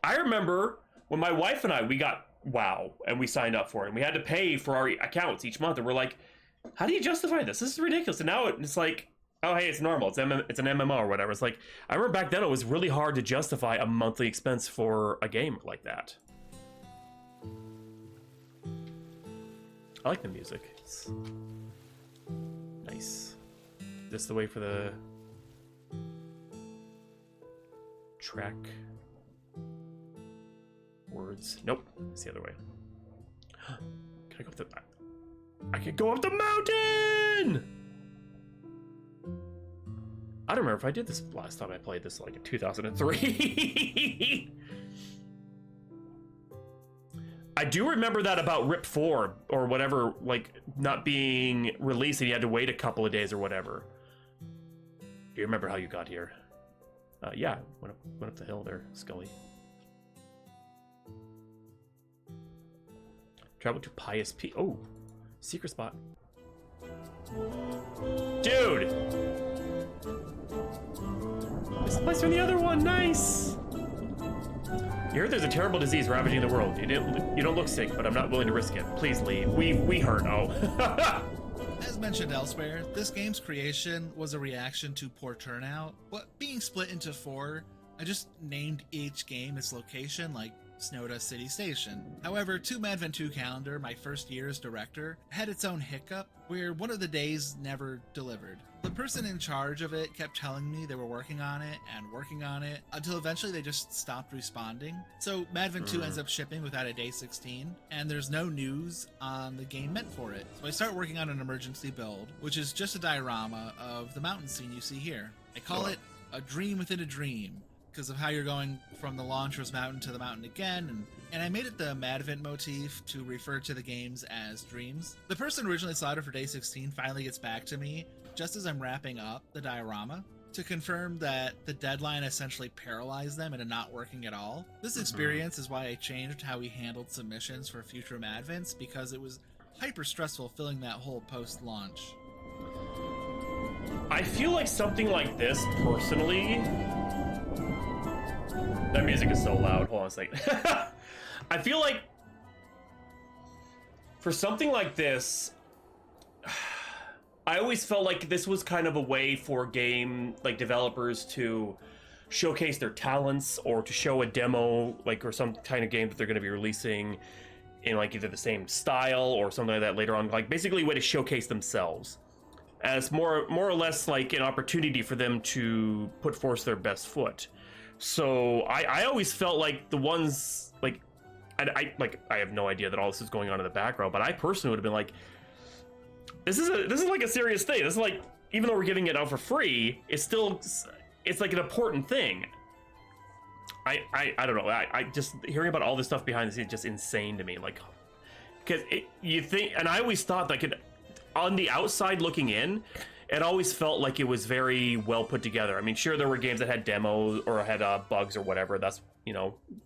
I remember when my wife and I, we got WoW and we signed up for it, and we had to pay for our accounts each month, and we're like, how do you justify this? This is ridiculous. And now it's like, oh, hey, it's normal. It's an MMO or whatever. It's like, I remember back then it was really hard to justify a monthly expense for a game like that. I like the music. It's nice. This the way for the track words? Nope, it's the other way. Can I go up the... I can go up the mountain! I don't remember if I did this last time I played this, like in 2003. I do remember that about Rip 4 or whatever, like not being released and you had to wait a couple of days or whatever. Do you remember how you got here? Yeah, went up the hill there, Scully. Travel to Pious Peak. Oh, secret spot. Dude! This place from the other one, nice! You heard there's a terrible disease ravaging the world. You don't look sick, but I'm not willing to risk it. Please leave. We heard. Oh. As mentioned elsewhere, this game's creation was a reaction to poor turnout, but being split into 4, I just named each game its location, like Snowda City Station. However, to Madvent 2 calendar, my first year as director, had its own hiccup where one of the days never delivered. The person in charge of it kept telling me they were working on it until eventually they just stopped responding. So Madvent 2 ends up shipping without a day 16, and there's no news on the game meant for it. So I start working on an emergency build, which is just a diorama of the mountain scene you see here. I call it a dream within a dream, because of how you're going from the Launcher's Mountain to the mountain again, and I made it the Madvent motif to refer to the games as dreams. The person originally slotted for day 16 finally gets back to me just as I'm wrapping up the diorama to confirm that the deadline essentially paralyzed them into not working at all. This experience is why I changed how we handled submissions for future Madvents, because it was hyper stressful filling that whole post-launch. I feel like something like this, personally... That music is so loud. Hold on a second. I feel like for something like this, I always felt like this was kind of a way for game like developers to showcase their talents, or to show a demo, like, or some kind of game that they're going to be releasing in like either the same style or something like that later on. Like basically a way to showcase themselves. As more or less like an opportunity for them to put forth their best foot. So I always felt like the ones like I have no idea that all this is going on in the background, but I personally would have been like, this is like a serious thing. This is like, even though we're giving it out for free, it's like an important thing. I don't know. I just hearing about all this stuff behind the scenes is just insane to me. Like, because you think, and I always thought that on the outside looking in, it always felt like it was very well put together. I mean, sure, there were games that had demos or had bugs or whatever. That's,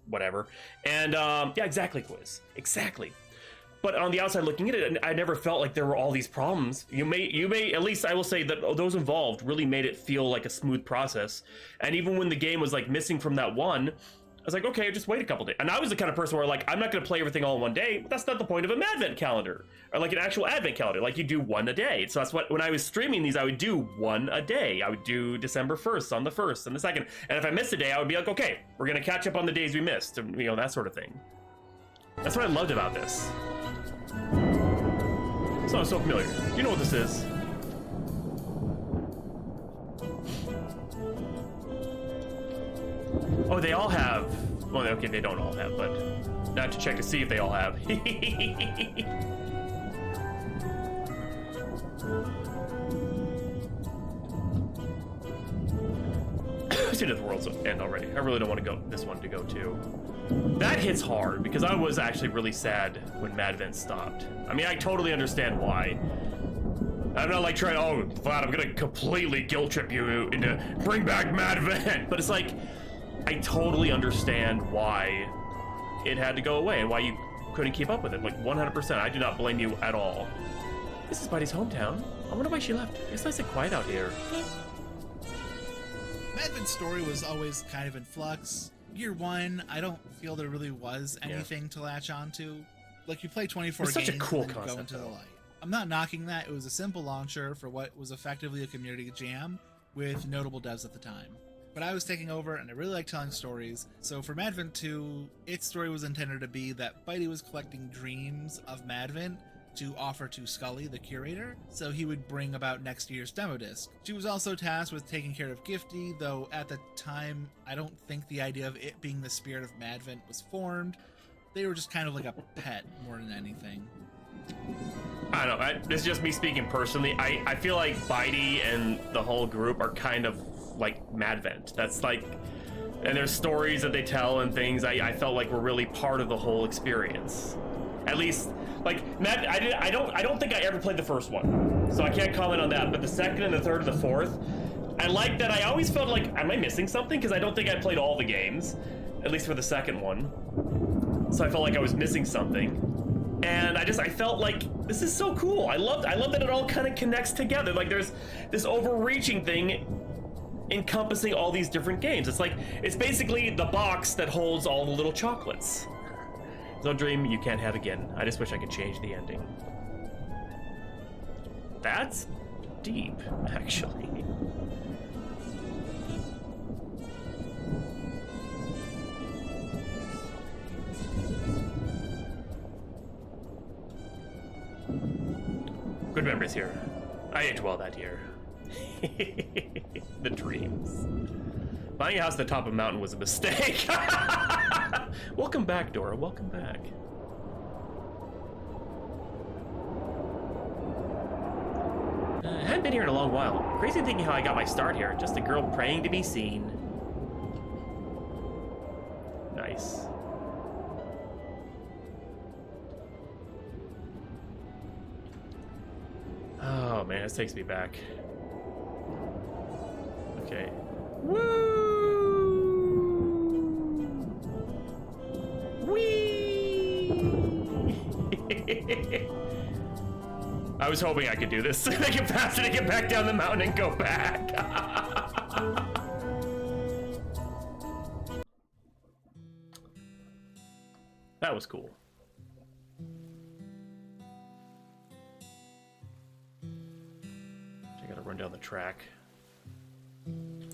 whatever. And yeah, exactly, Quiz. Exactly. But on the outside looking at it, I never felt like there were all these problems. You may, at least I will say that those involved really made it feel like a smooth process. And even when the game was like missing from that one, I was like, okay, just wait a couple days. And I was the kind of person where like, I'm not going to play everything all in one day, but that's not the point of a Madvent calendar, or like an actual Advent calendar. Like, you do one a day. So that's what, when I was streaming these, I would do one a day. I would do December 1st on the 1st and the 2nd. And if I missed a day, I would be like, okay, we're going to catch up on the days we missed, and that sort of thing. That's what I loved about this. It's not so familiar. You know what this is? Oh, they all have. Well, okay, they don't all have, but not to check to see if they all have. Soon as the world's end already. I really don't want to go this one to go to. That hits hard because I was actually really sad when Madvent stopped. I mean, I totally understand why. I'm not like trying, oh, Vlad, I'm gonna completely guilt trip you into bring back Madvent. But it's like, I totally understand why it had to go away and why you couldn't keep up with it. Like 100%, I do not blame you at all. This is Buddy's hometown. I wonder why she left. It's nice and quiet out here. Madvent's story was always kind of in flux. Year 1, I don't feel there really was anything to latch onto. Like, you play 24 It's games such a cool and then you go concept, into the though. light. I'm not knocking that. It was a simple launcher for what was effectively a community jam with notable devs at the time. But I was taking over, and I really like telling stories. So for Madvent 2, its story was intended to be that Bitey was collecting dreams of Madvent to offer to Scully, the curator, so he would bring about next year's demo disc. She was also tasked with taking care of Gifty, though at the time, I don't think the idea of it being the spirit of Madvent was formed. They were just kind of like a pet more than anything. I don't know. This is just me speaking personally. I feel like Bitey and the whole group are kind of like Madvent. That's like, and there's stories that they tell and things. I felt like were really part of the whole experience. At least, like I don't think I ever played the first one, so I can't comment on that. But the second and the third and the fourth, I like that. I always felt like, am I missing something? Because I don't think I played all the games, at least for the second one. So I felt like I was missing something. And I felt like this is so cool. I love that it all kind of connects together. Like there's this overreaching thing encompassing all these different games. It's basically the box that holds all the little chocolates. No dream you can't have again. I just wish I could change the ending. That's deep, actually. Good memories here. I ate well that year. The dreams. Buying a house at the top of a mountain was a mistake. Welcome back, Dora. Welcome back. I haven't been here in a long while. Crazy thinking how I got my start here. Just a girl praying to be seen. Nice. Oh man, this takes me back. Okay. Woo! Whee! I was hoping I could do this. Make it faster to get back down the mountain and go back. That was cool. I gotta run down the track.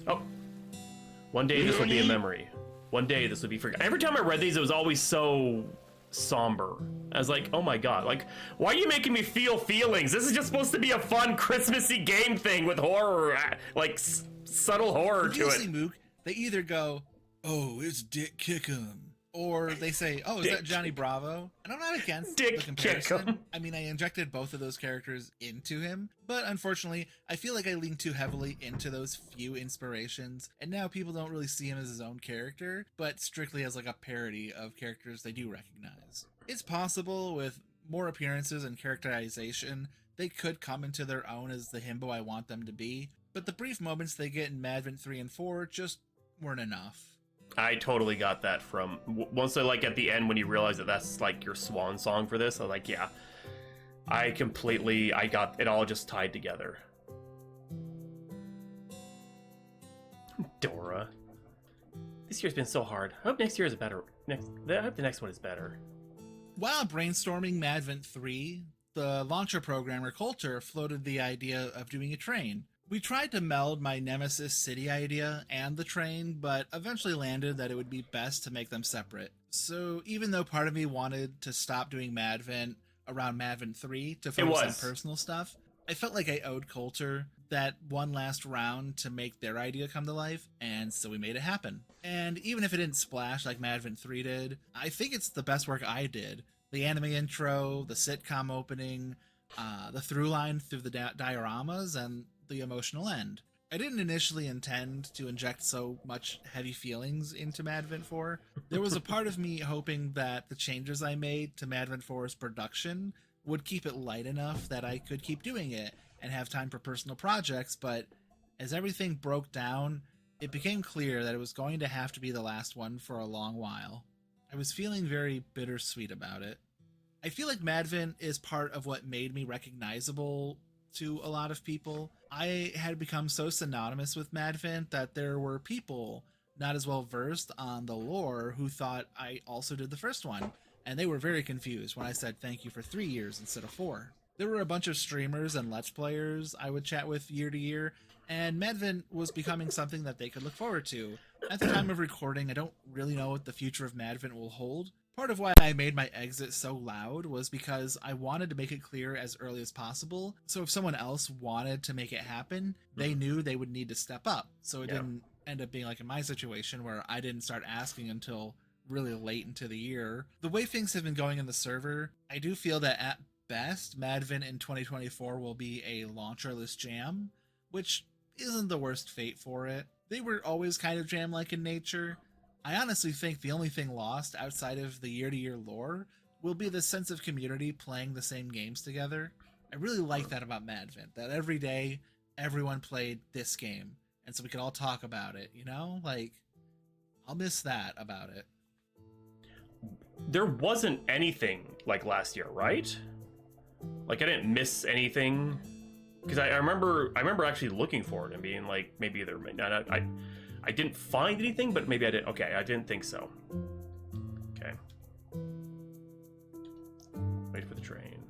Oh. One day this will be a memory. One day this will be forgotten. Every time I read these, it was always so somber. I was like, oh my god, like, why are you making me feel feelings? This is just supposed to be a fun Christmassy game thing with horror, like subtle horror to it. Mook, they either go, oh, it's Dick Kickham, or they say, oh, is that Johnny Bravo? And I'm not against Dick the comparison. Kickham. I mean, I injected both of those characters into him, but unfortunately, I feel like I leaned too heavily into those few inspirations, and now people don't really see him as his own character, but strictly as like a parody of characters they do recognize. It's possible with more appearances and characterization, they could come into their own as the himbo I want them to be, but the brief moments they get in Madvent 3 and 4 just weren't enough. I totally got that from once I like at the end when you realize that that's like your swan song for this. I was like, yeah, I got it all just tied together. Dora, this year's been so hard. I hope next year is better. I hope the next one is better. While brainstorming Madvent 3, the launcher programmer Coulter floated the idea of doing a train. We tried to meld my Nemesis City idea and the train, but eventually landed that it would be best to make them separate. So even though part of me wanted to stop doing Madvent around Madvent 3 to focus on personal stuff, I felt like I owed Coulter that one last round to make their idea come to life, and so we made it happen. And even if it didn't splash like Madvent 3 did, I think it's the best work I did. The anime intro, the sitcom opening, the through line through the dioramas, and the emotional end. I didn't initially intend to inject so much heavy feelings into Madvent 4. There was a part of me hoping that the changes I made to Madvent 4's production would keep it light enough that I could keep doing it and have time for personal projects, but as everything broke down, it became clear that it was going to have to be the last one for a long while. I was feeling very bittersweet about it. I feel like Madvent is part of what made me recognizable to a lot of people. I had become so synonymous with Madvent that there were people not as well versed on the lore who thought I also did the first one, and they were very confused when I said thank you for 3 years instead of 4. There were a bunch of streamers and Let's Players I would chat with year to year, and Madvent was becoming something that they could look forward to. At the time of recording, I don't really know what the future of Madvent will hold. Part of why I made my exit so loud was because I wanted to make it clear as early as possible, so if someone else wanted to make it happen, they knew they would need to step up, so it didn't end up being like in my situation where I didn't start asking until really late into the year. The way things have been going in the server, I do feel that at best, Madvent in 2024 will be a launcherless jam, which isn't the worst fate for it. They were always kind of jam-like in nature. I honestly think the only thing lost outside of the year-to-year lore will be the sense of community playing the same games together. I really like that about Madvent, that every day everyone played this game, and so we could all talk about it, you know? Like, I'll miss that about it. There wasn't anything like last year, right? Like I didn't miss anything, because I remember actually looking for it and being like, maybe there. I didn't find anything, but maybe I did. Okay, I didn't think so. Okay. Wait for the train.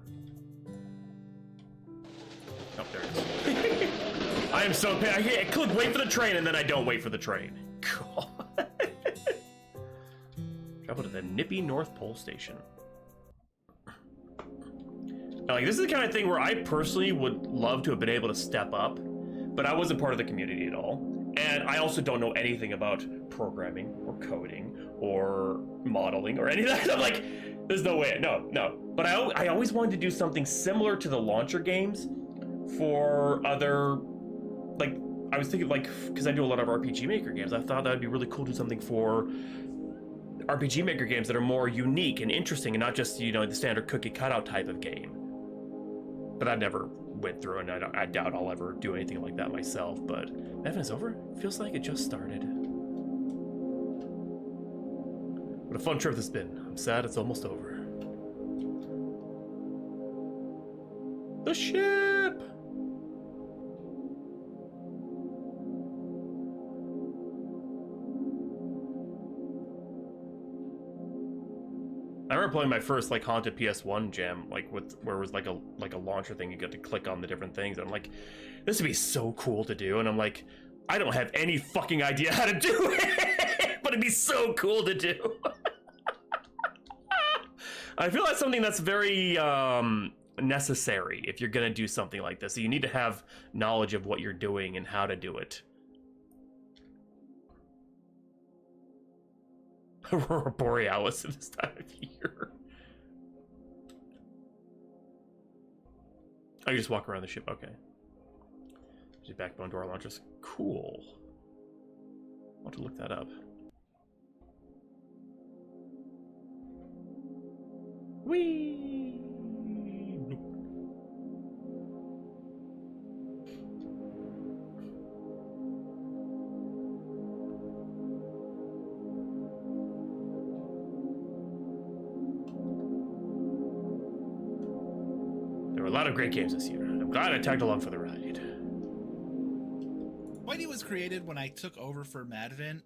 Oh, there it is. I am so I click wait for the train and then I don't wait for the train. Cool. Travel to the Nippy North Pole Station. Like, this is the kind of thing where I personally would love to have been able to step up, but I wasn't part of the community at all. And I also don't know anything about programming or coding or modeling or any of that. I'm like, there's no way. No. But I always wanted to do something similar to the launcher games for other, like, I was thinking, like, because I do a lot of RPG Maker games, I thought that would be really cool to do something for RPG Maker games that are more unique and interesting and not just, you know, the standard cookie cutout type of game. But I never went through, and I doubt I'll ever do anything like that myself. But Madvent's over? Feels like it just started. What a fun trip this has been. I'm sad it's almost over. The ship! I remember playing my first like haunted PS1 jam, like where it was like a launcher thing. You got to click on the different things. And I'm like, this would be so cool to do. And I'm like, I don't have any fucking idea how to do it, but it'd be so cool to do. I feel that's something that's very necessary if you're gonna do something like this. So you need to have knowledge of what you're doing and how to do it. Aurora Borealis at this time of year. Oh, you just walk around the ship. Okay. Just backbone door launchers. Cool. I'll have to look that up. Whee! There were a lot of great games this year. I'm glad I tagged along for the ride. Whitey was created when I took over for Madvent.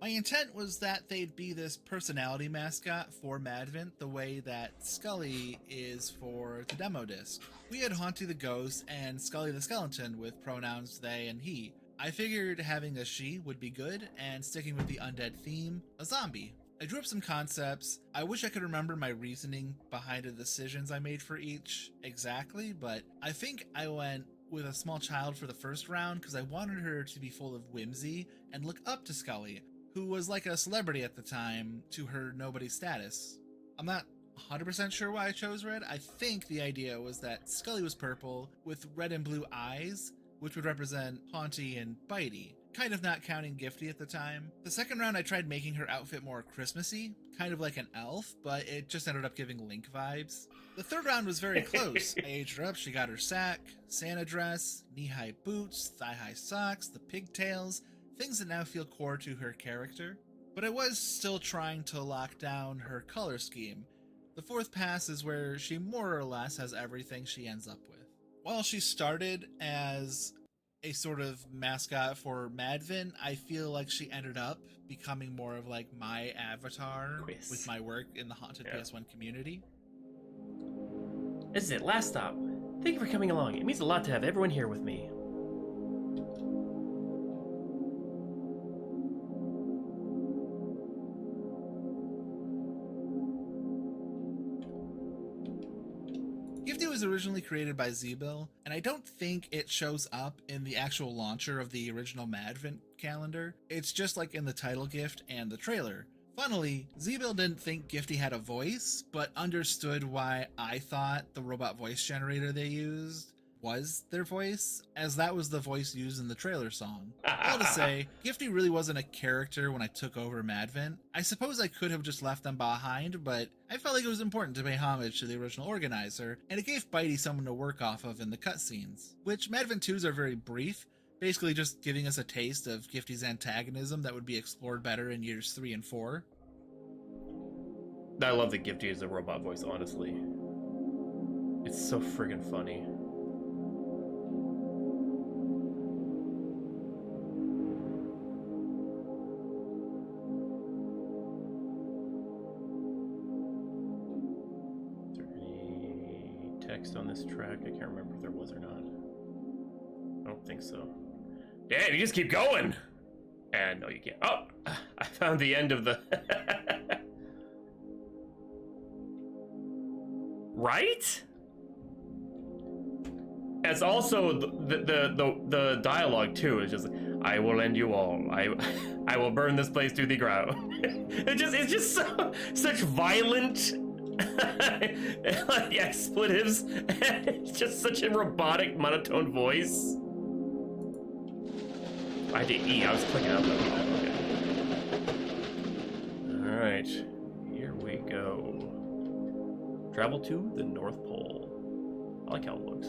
My intent was that they'd be this personality mascot for Madvent the way that Scully is for the demo disc. We had Haunty the Ghost and Scully the Skeleton with pronouns they and he. I figured having a she would be good, and sticking with the undead theme, a zombie. I drew up some concepts. I wish I could remember my reasoning behind the decisions I made for each exactly, but I think I went with a small child for the first round because I wanted her to be full of whimsy and look up to Scully, who was like a celebrity at the time to her nobody status. I'm not 100% sure why I chose red. I think the idea was that Scully was purple with red and blue eyes, which would represent Haunty and Bitey, kind of not counting Gifty at the time. The second round I tried making her outfit more Christmassy, kind of like an elf, but it just ended up giving Link vibes. The third round was very close. I aged her up, she got her sack, Santa dress, knee-high boots, thigh-high socks, the pigtails, things that now feel core to her character. But I was still trying to lock down her color scheme. The fourth pass is where she more or less has everything she ends up with. While she started as a sort of mascot for Madvent, I feel like she ended up becoming more of like my avatar with my work in the Haunted PS1 community. This is it, last stop. Thank you for coming along. It means a lot to have everyone here with me. Gifty was originally created by Zebil, and I don't think it shows up in the actual launcher of the original Madvent calendar. It's just like in the title gift and the trailer. Funnily, Zebil didn't think Gifty had a voice, but understood why I thought the robot voice generator they used was their voice, as that was the voice used in the trailer song. All to say, Gifty really wasn't a character when I took over Madvent. I suppose I could have just left them behind, but I felt like it was important to pay homage to the original organizer, and it gave Bitey someone to work off of in the cutscenes, which Madvent 2s are very brief, basically just giving us a taste of Gifty's antagonism that would be explored better in years 3 and 4. I love that Gifty is a robot voice, honestly. It's so friggin' funny. Is there any text on this track? I can't remember if there was or not. I don't think so. Damn, you just keep going! And no, you can't. Oh! I found the end of the... Right? It's also the dialogue too. It's just I will end you all. I will burn this place to the ground. It's just such violent like expletives. It's just such a robotic monotone voice. I had to eat. I was clicking up. Okay. All right, here we go. Travel to the North Pole. I like how it looks.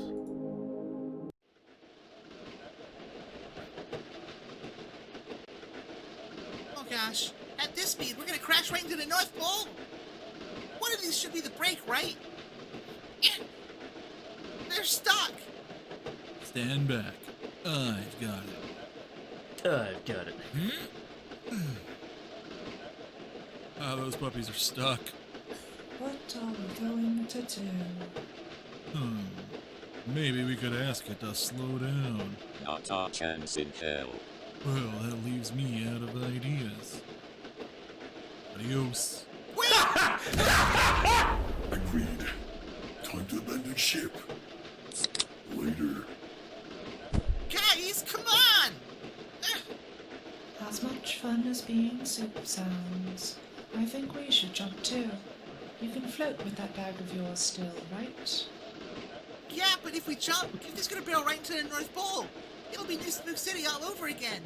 Oh gosh, at this speed, we're gonna crash right into the North Pole. One of these should be the brake, right? Yeah. They're stuck. Stand back. I've got it. I've got it. Ah, those puppies are stuck. What are we going to do? Maybe we could ask it to slow down. Not a chance in hell. Well, that leaves me out of ideas. Adios. Agreed. Time to abandon ship. Later. Guys, come on! As much fun as being soup sounds, I think we should jump too. You can float with that bag of yours still, right? Yeah, but if we jump, Gifty's gonna barrel right into the North Pole. It'll be New Spook City all over again.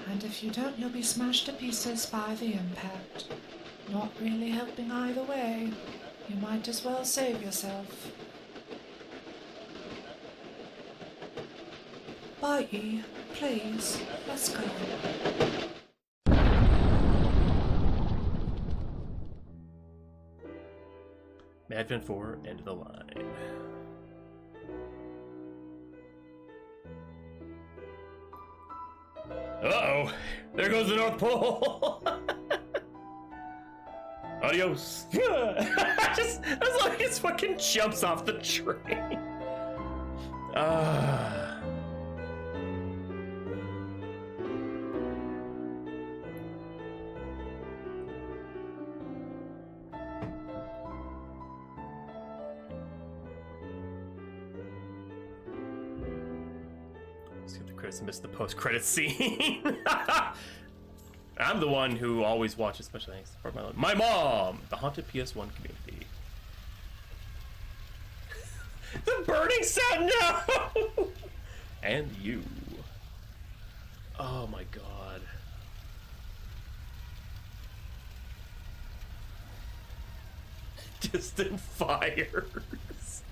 And if you don't, you'll be smashed to pieces by the impact. Not really helping either way. You might as well save yourself. Bitey, please, let's go. Madvent 4, end of the line. Uh-oh! There goes the North Pole! Adios! Just as long as fucking jumps off the train. Chris missed the post-credit scene. I'm the one who always watches special things for my mom, the haunted PS1 community. The burning sound, no! And you. Oh my god. Distant fires.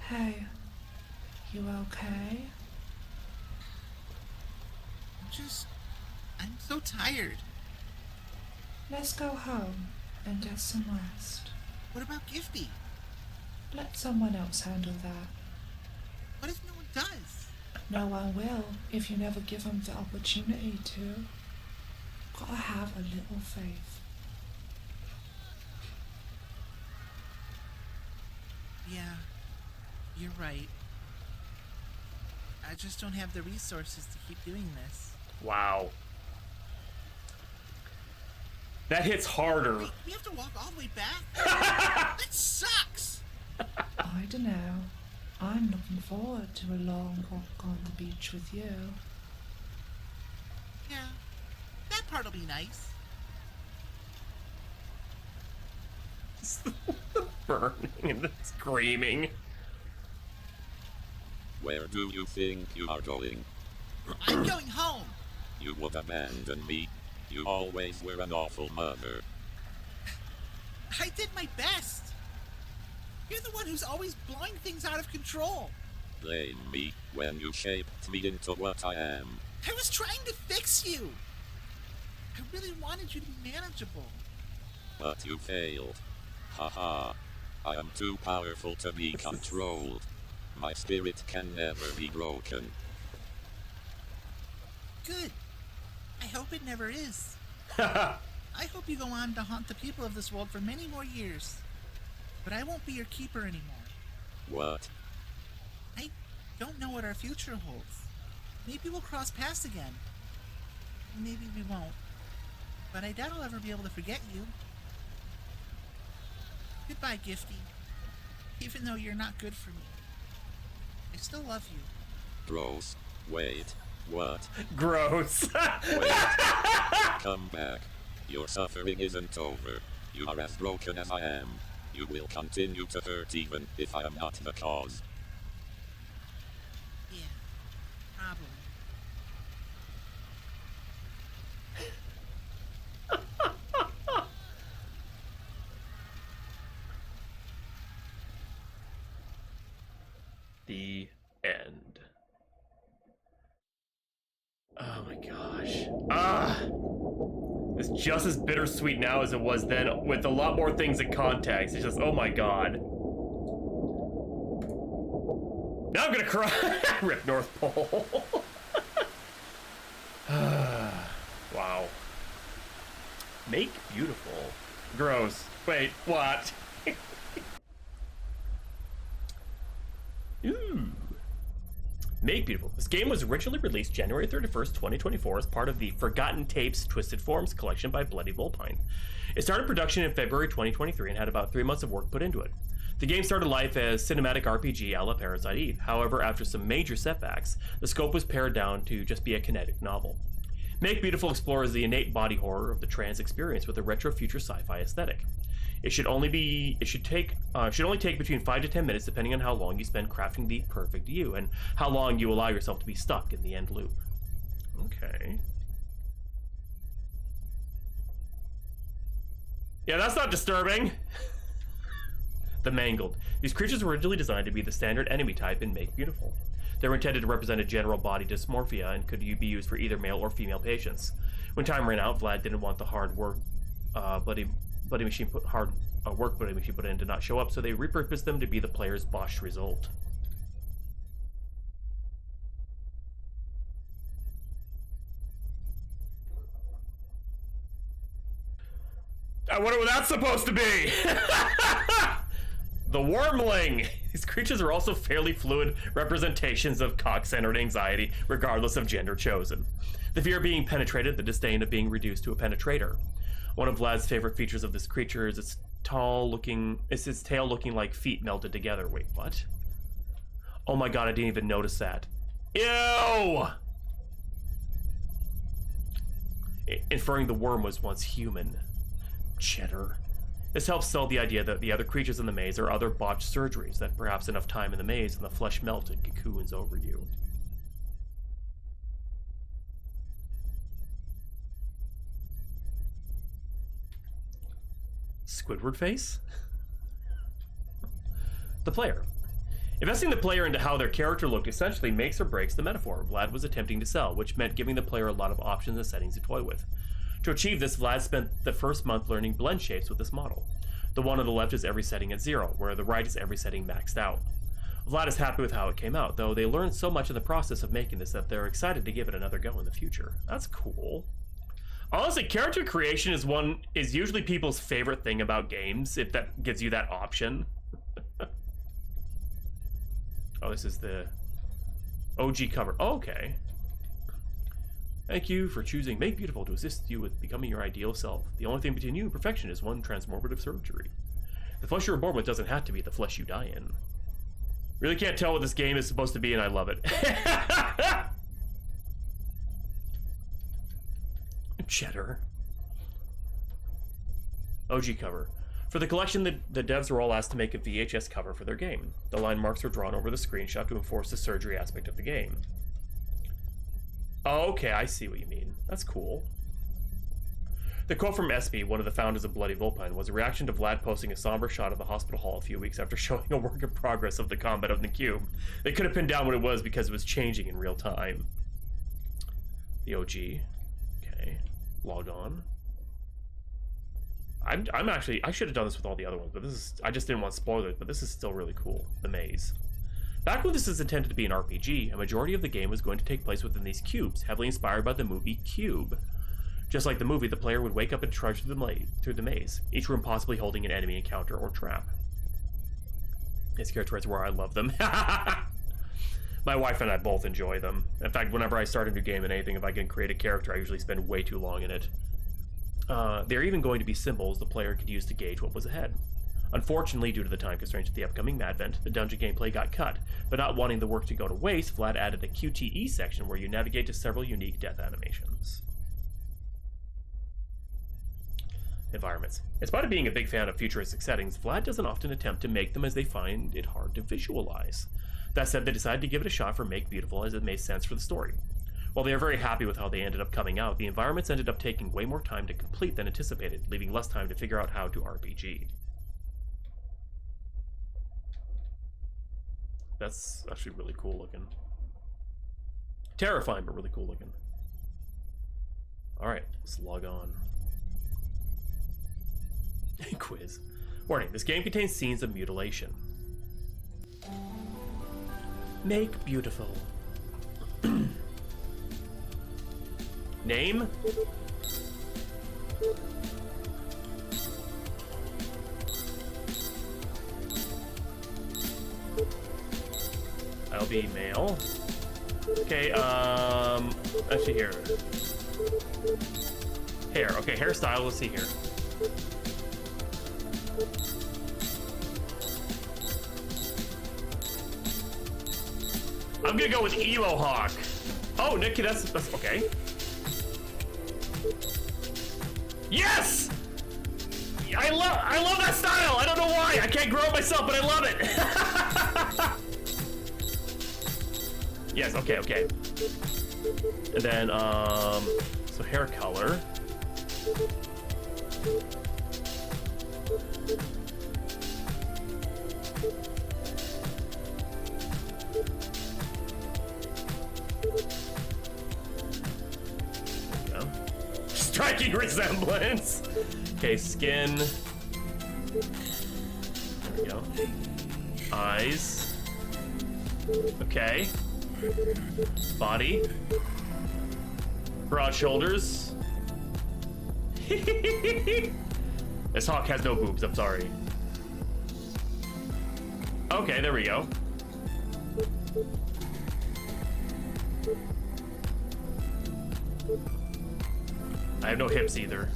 Hey, you okay? I'm so tired. Let's go home and get some rest. What about Gifty? Let someone else handle that. What if no one does? No one will if you never give them the opportunity to. Gotta have a little faith. Yeah, you're right. I just don't have the resources to keep doing this. Wow. That hits harder. Wait, we have to walk all the way back? That sucks! I dunno. I'm looking forward to a long walk on the beach with you. Yeah, that part'll be nice. Burning and screaming. Where do you think you are going? I'm going home! You would abandon me. You always were an awful mother. I did my best! You're the one who's always blowing things out of control! Blame me when you shaped me into what I am. I was trying to fix you! I really wanted you to be manageable. But you failed. Haha. I am too powerful to be controlled. My spirit can never be broken. Good. I hope it never is. I hope you go on to haunt the people of this world for many more years. But I won't be your keeper anymore. What? I don't know what our future holds. Maybe we'll cross paths again. Maybe we won't. But I doubt I'll ever be able to forget you. Goodbye, Gifty. Even though you're not good for me. I still love you. Gross. Wait. What? Gross. Wait. Come back. Your suffering isn't over. You are as broken as I am. You will continue to hurt even if I am not the cause. Yeah, probably. The end. Oh my gosh. Ah! It's just as bittersweet now as it was then, with a lot more things in context. It's just, oh my god. Now I'm gonna cry! Rip North Pole. Wow. Make beautiful. Gross. Wait, what? Ooh. Make Beautiful. This game was originally released January 31st, 2024 as part of the Forgotten Tapes Twisted Forms collection by Bloody Vulpine. It started production in February 2023 and had about 3 months of work put into it. The game started life as cinematic RPG a la Parasite Eve. However, after some major setbacks, the scope was pared down to just be a kinetic novel. Make Beautiful explores the innate body horror of the trans experience with a retro future sci-fi aesthetic. It should only take between 5 to 10 minutes depending on how long you spend crafting the perfect you and how long you allow yourself to be stuck in the end loop. Okay. Yeah, that's not disturbing. The Mangled. These creatures were originally designed to be the standard enemy type in Make Beautiful. They were intended to represent a general body dysmorphia and could be used for either male or female patients. When time ran out, Vlad didn't want the hard work bloody machine put in to not show up, so they repurposed them to be the player's botched result. I wonder what that's supposed to be! The Wormling! These creatures are also fairly fluid representations of cock-centered anxiety, regardless of gender chosen. The fear of being penetrated, the disdain of being reduced to a penetrator. One of Vlad's favorite features of this creature is its tail looking like feet melted together. Wait, what? Oh my god, I didn't even notice that. Ew! Inferring the worm was once human. Cheddar. This helps sell the idea that the other creatures in the maze are other botched surgeries, that perhaps enough time in the maze and the flesh melted cocoons over you. Squidward face? The player. Investing the player into how their character looked essentially makes or breaks the metaphor Vlad was attempting to sell, which meant giving the player a lot of options and settings to toy with. To achieve this, Vlad spent the first month learning blend shapes with this model. The one on the left is every setting at 0, where the right is every setting maxed out. Vlad is happy with how it came out, though they learned so much in the process of making this that they're excited to give it another go in the future. That's cool. Honestly, character creation is usually people's favorite thing about games, if that gives you that option. Oh, this is the OG cover. Oh, okay. Thank you for choosing Make Beautiful to assist you with becoming your ideal self. The only thing between you and perfection is one transformative surgery. The flesh you're born with doesn't have to be the flesh you die in. Really can't tell what this game is supposed to be, and I love it. Cheddar. OG cover. For the collection, the devs were all asked to make a VHS cover for their game. The line marks were drawn over the screenshot to enforce the surgery aspect of the game. Oh, okay, I see what you mean. That's cool. The quote from SB, one of the founders of Bloody Vulpine, was a reaction to Vlad posting a somber shot of the hospital hall a few weeks after showing a work in progress of the combat of the cube. They could have pinned down what it was because it was changing in real time. The OG. Okay. Log on. I'm actually, I should have done this with all the other ones, but this is, I just didn't want spoilers, but this is still really cool. The maze. Back when this is intended to be an RPG, a majority of the game was going to take place within these cubes, heavily inspired by the movie Cube. Just like the movie, the player would wake up and trudge through the maze, each room possibly holding an enemy encounter or trap. These characters where I love them. My wife and I both enjoy them. In fact, whenever I start a new game and anything, if I can create a character, I usually spend way too long in it. There are even going to be symbols the player could use to gauge what was ahead. Unfortunately, due to the time constraints of the upcoming Madvent, the dungeon gameplay got cut, but not wanting the work to go to waste, Vlad added a QTE section where you navigate to several unique death animations. Environments. In spite of being a big fan of futuristic settings, Vlad doesn't often attempt to make them as they find it hard to visualize. That said, they decided to give it a shot for Make Beautiful as it made sense for the story. While they are very happy with how they ended up coming out, the environments ended up taking way more time to complete than anticipated, leaving less time to figure out how to RPG. That's actually really cool looking. Terrifying, but really cool looking. Alright, let's log on. Quiz. Warning, this game contains scenes of mutilation. Make Beautiful. Name? I'll be male. Okay, actually here. Hair, okay, hairstyle, let's see here. I'm gonna go with Emo Hawk. Oh, Nick, that's okay. Yes! I love that style! I don't know why! I can't grow it myself, but I love it! Yes, okay. And then, so hair color. Striking resemblance. Okay, skin. There we go. Eyes. Okay. Body. Broad shoulders. This hawk has no boobs, I'm sorry. Okay, there we go. I have no hips either.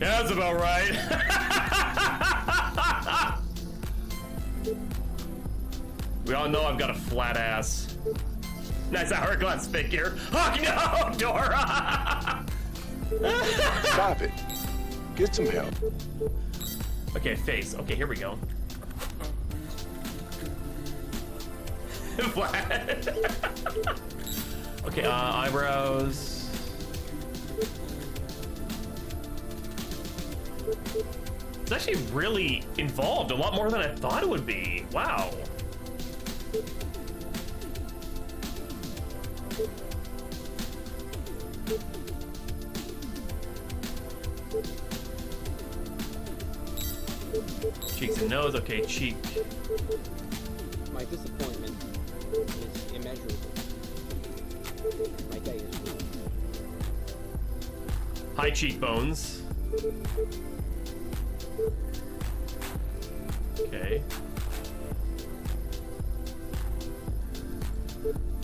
Yeah, that's about right. We all know I've got a flat ass. Nice hourglass figure. Oh no, Dora! Stop it. Get some help. Okay, face. Okay, here we go. Flat. Okay, eyebrows. It's actually really involved, a lot more than I thought it would be. Wow. Cheeks and nose, okay, cheek. My disappointment is immeasurable. My day is ruined. High cheekbones. Okay.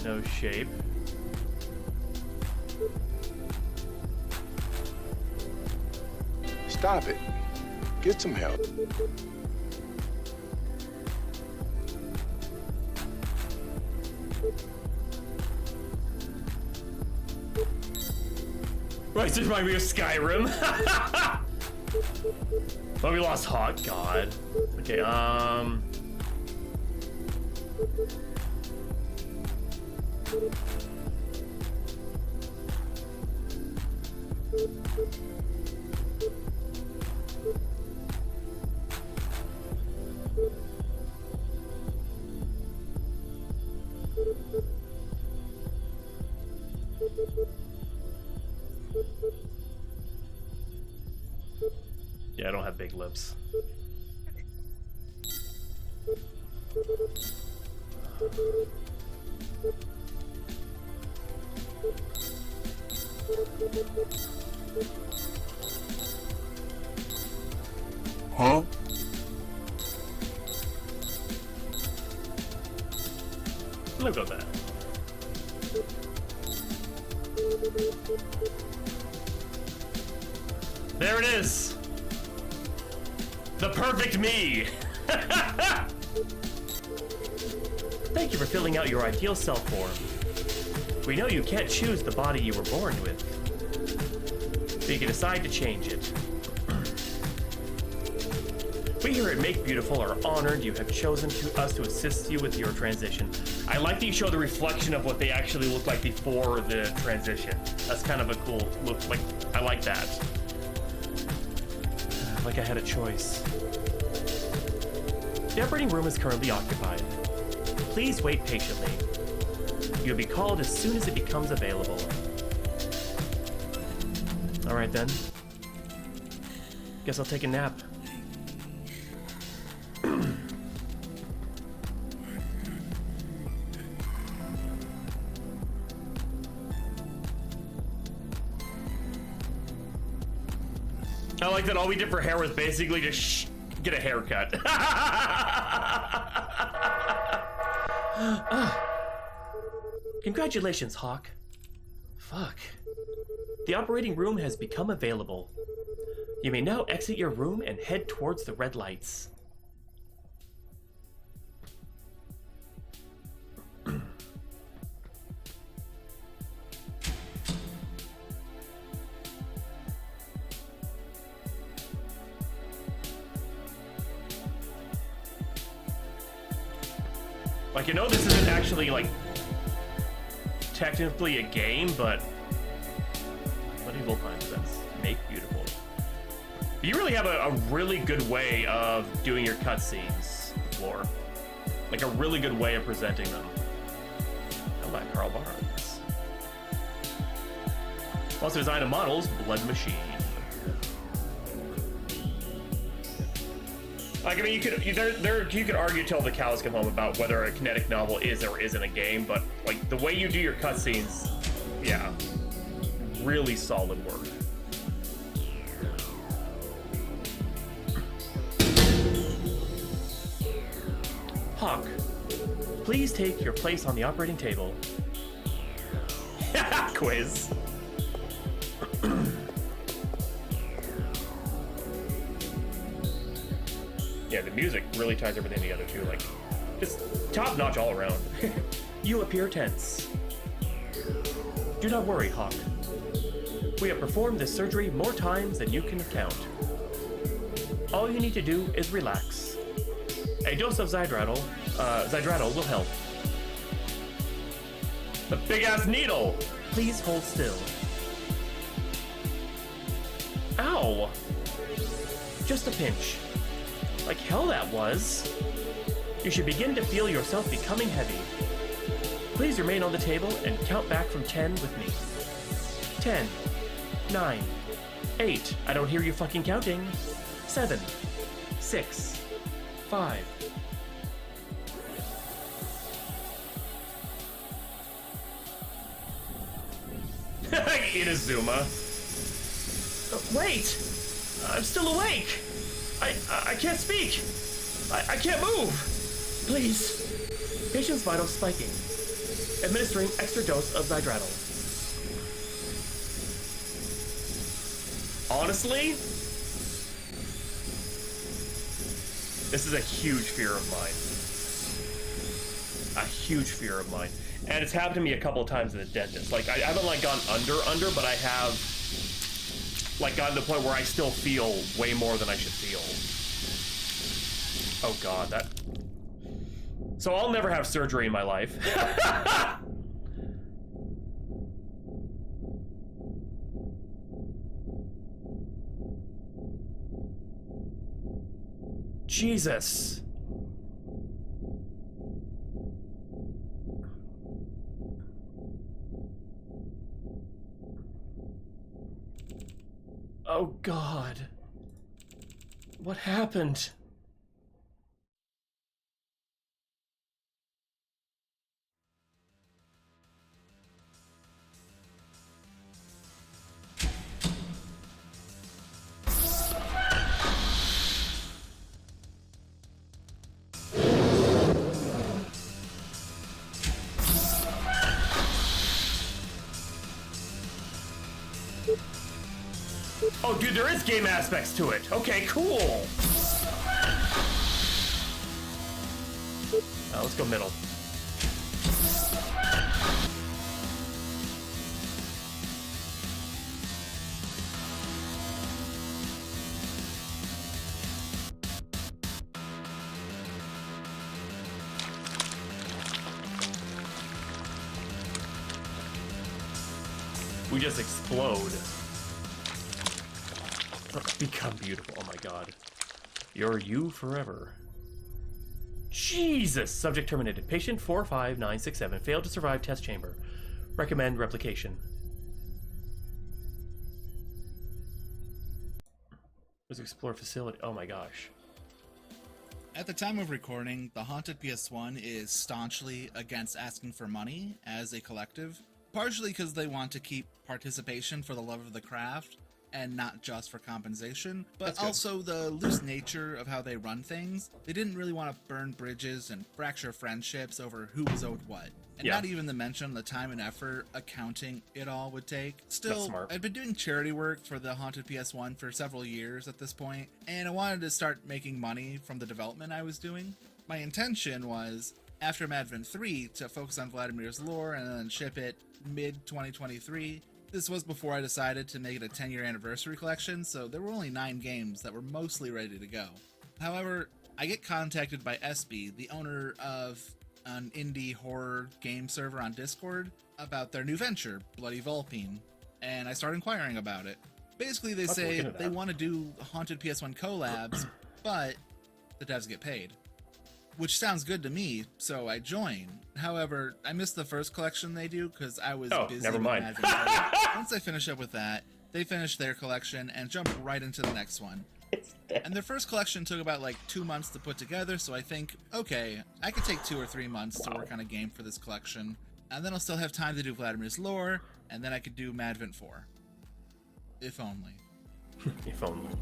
No shape. Stop it. Get some help. Right, this reminds me of Skyrim. But we lost Hawk, God. Okay, yeah, I don't have big lips. Huh? Look at that. There it is. The perfect me. Thank you for filling out your ideal self form. We know you can't choose the body you were born with, but you can decide to change it. We here at Make Beautiful are honored you have chosen us to assist you with your transition. I like that you show the reflection of what they actually look like before the transition. That's kind of a cool look. Like, I like that. Like I had a choice. The operating room is currently occupied. Please wait patiently. You'll be called as soon as it becomes available. All right then. Guess I'll take a nap. I like that all we did for hair was basically just get a haircut. Congratulations, Hawk. Fuck. The operating room has become available. You may now exit your room and head towards the red lights. Like, you know, this isn't actually, like, technically a game, but medieval times, that's Make Beautiful. You really have a really good way of doing your cutscenes, Lhore. Like, a really good way of presenting them. I like Carl Barnes. Also design of models, Blood Machine. Like, I mean, you could argue till the cows come home about whether a kinetic novel is or isn't a game, but like the way you do your cutscenes, yeah, really solid work. Hawk, please take your place on the operating table. Quiz. Yeah, the music really ties everything together too. Like, It's top-notch all around. You appear tense. Do not worry, Hawk. We have performed this surgery more times than you can count. All you need to do is relax. A dose of Zydraddle will help. The big-ass needle! Please hold still. Ow! Just a pinch. Like hell that was. You should begin to feel yourself becoming heavy. Please remain on the table and count back from 10 with me. 10, 9, 8. I don't hear you fucking counting. 7, 6, 5. Inazuma. Wait! I'm still awake! I can't speak! I can't move! Please. Patient's vitals spiking. Administering extra dose of Zydraddle. Honestly, this is a huge fear of mine. A huge fear of mine. And it's happened to me a couple of times at the dentist. Like, I haven't, like, gone under, but I have, like, gotten to the point where I still feel way more than I should feel. Oh, God, that... So I'll never have surgery in my life. Jesus. Oh, God. What happened? Oh, dude, there is game aspects to it. Okay, cool. Let's go middle. We just explode. Become beautiful. Oh my God. You're you forever. Jesus! Subject terminated. Patient 45967 failed to survive test chamber. Recommend replication. Let's explore facility. Oh my gosh. At the time of recording, the Haunted PS1 is staunchly against asking for money as a collective, partially because they want to keep participation for the love of the craft, and not just for compensation, but also the loose nature of how they run things. They didn't really want to burn bridges and fracture friendships over who was owed what. And not even to mention the time and effort accounting it all would take. Still, I'd been doing charity work for the Haunted PS1 for several years at this point, and I wanted to start making money from the development I was doing. My intention was, after Madvent 3, to focus on Vladimere's lore and then ship it mid-2023. This was before I decided to make it a 10-year anniversary collection, so there were only 9 games that were mostly ready to go. However, I get contacted by SB, the owner of an indie horror game server on Discord, about their new venture, Bloody Vulpine, and I start inquiring about it. Basically, they say they want to do Haunted PS1 collabs, but the devs get paid. Which sounds good to me, so I join. However, I missed the first collection they do because I was busy never mind. with Once I finish up with that, they finish their collection and jump right into the next one. And their first collection took about like 2 months to put together, so I think, okay, I could take 2 or 3 months to work on a game for this collection, and then I'll still have time to do Vladimere's lore, and then I could do Madvent 4. If only. If only.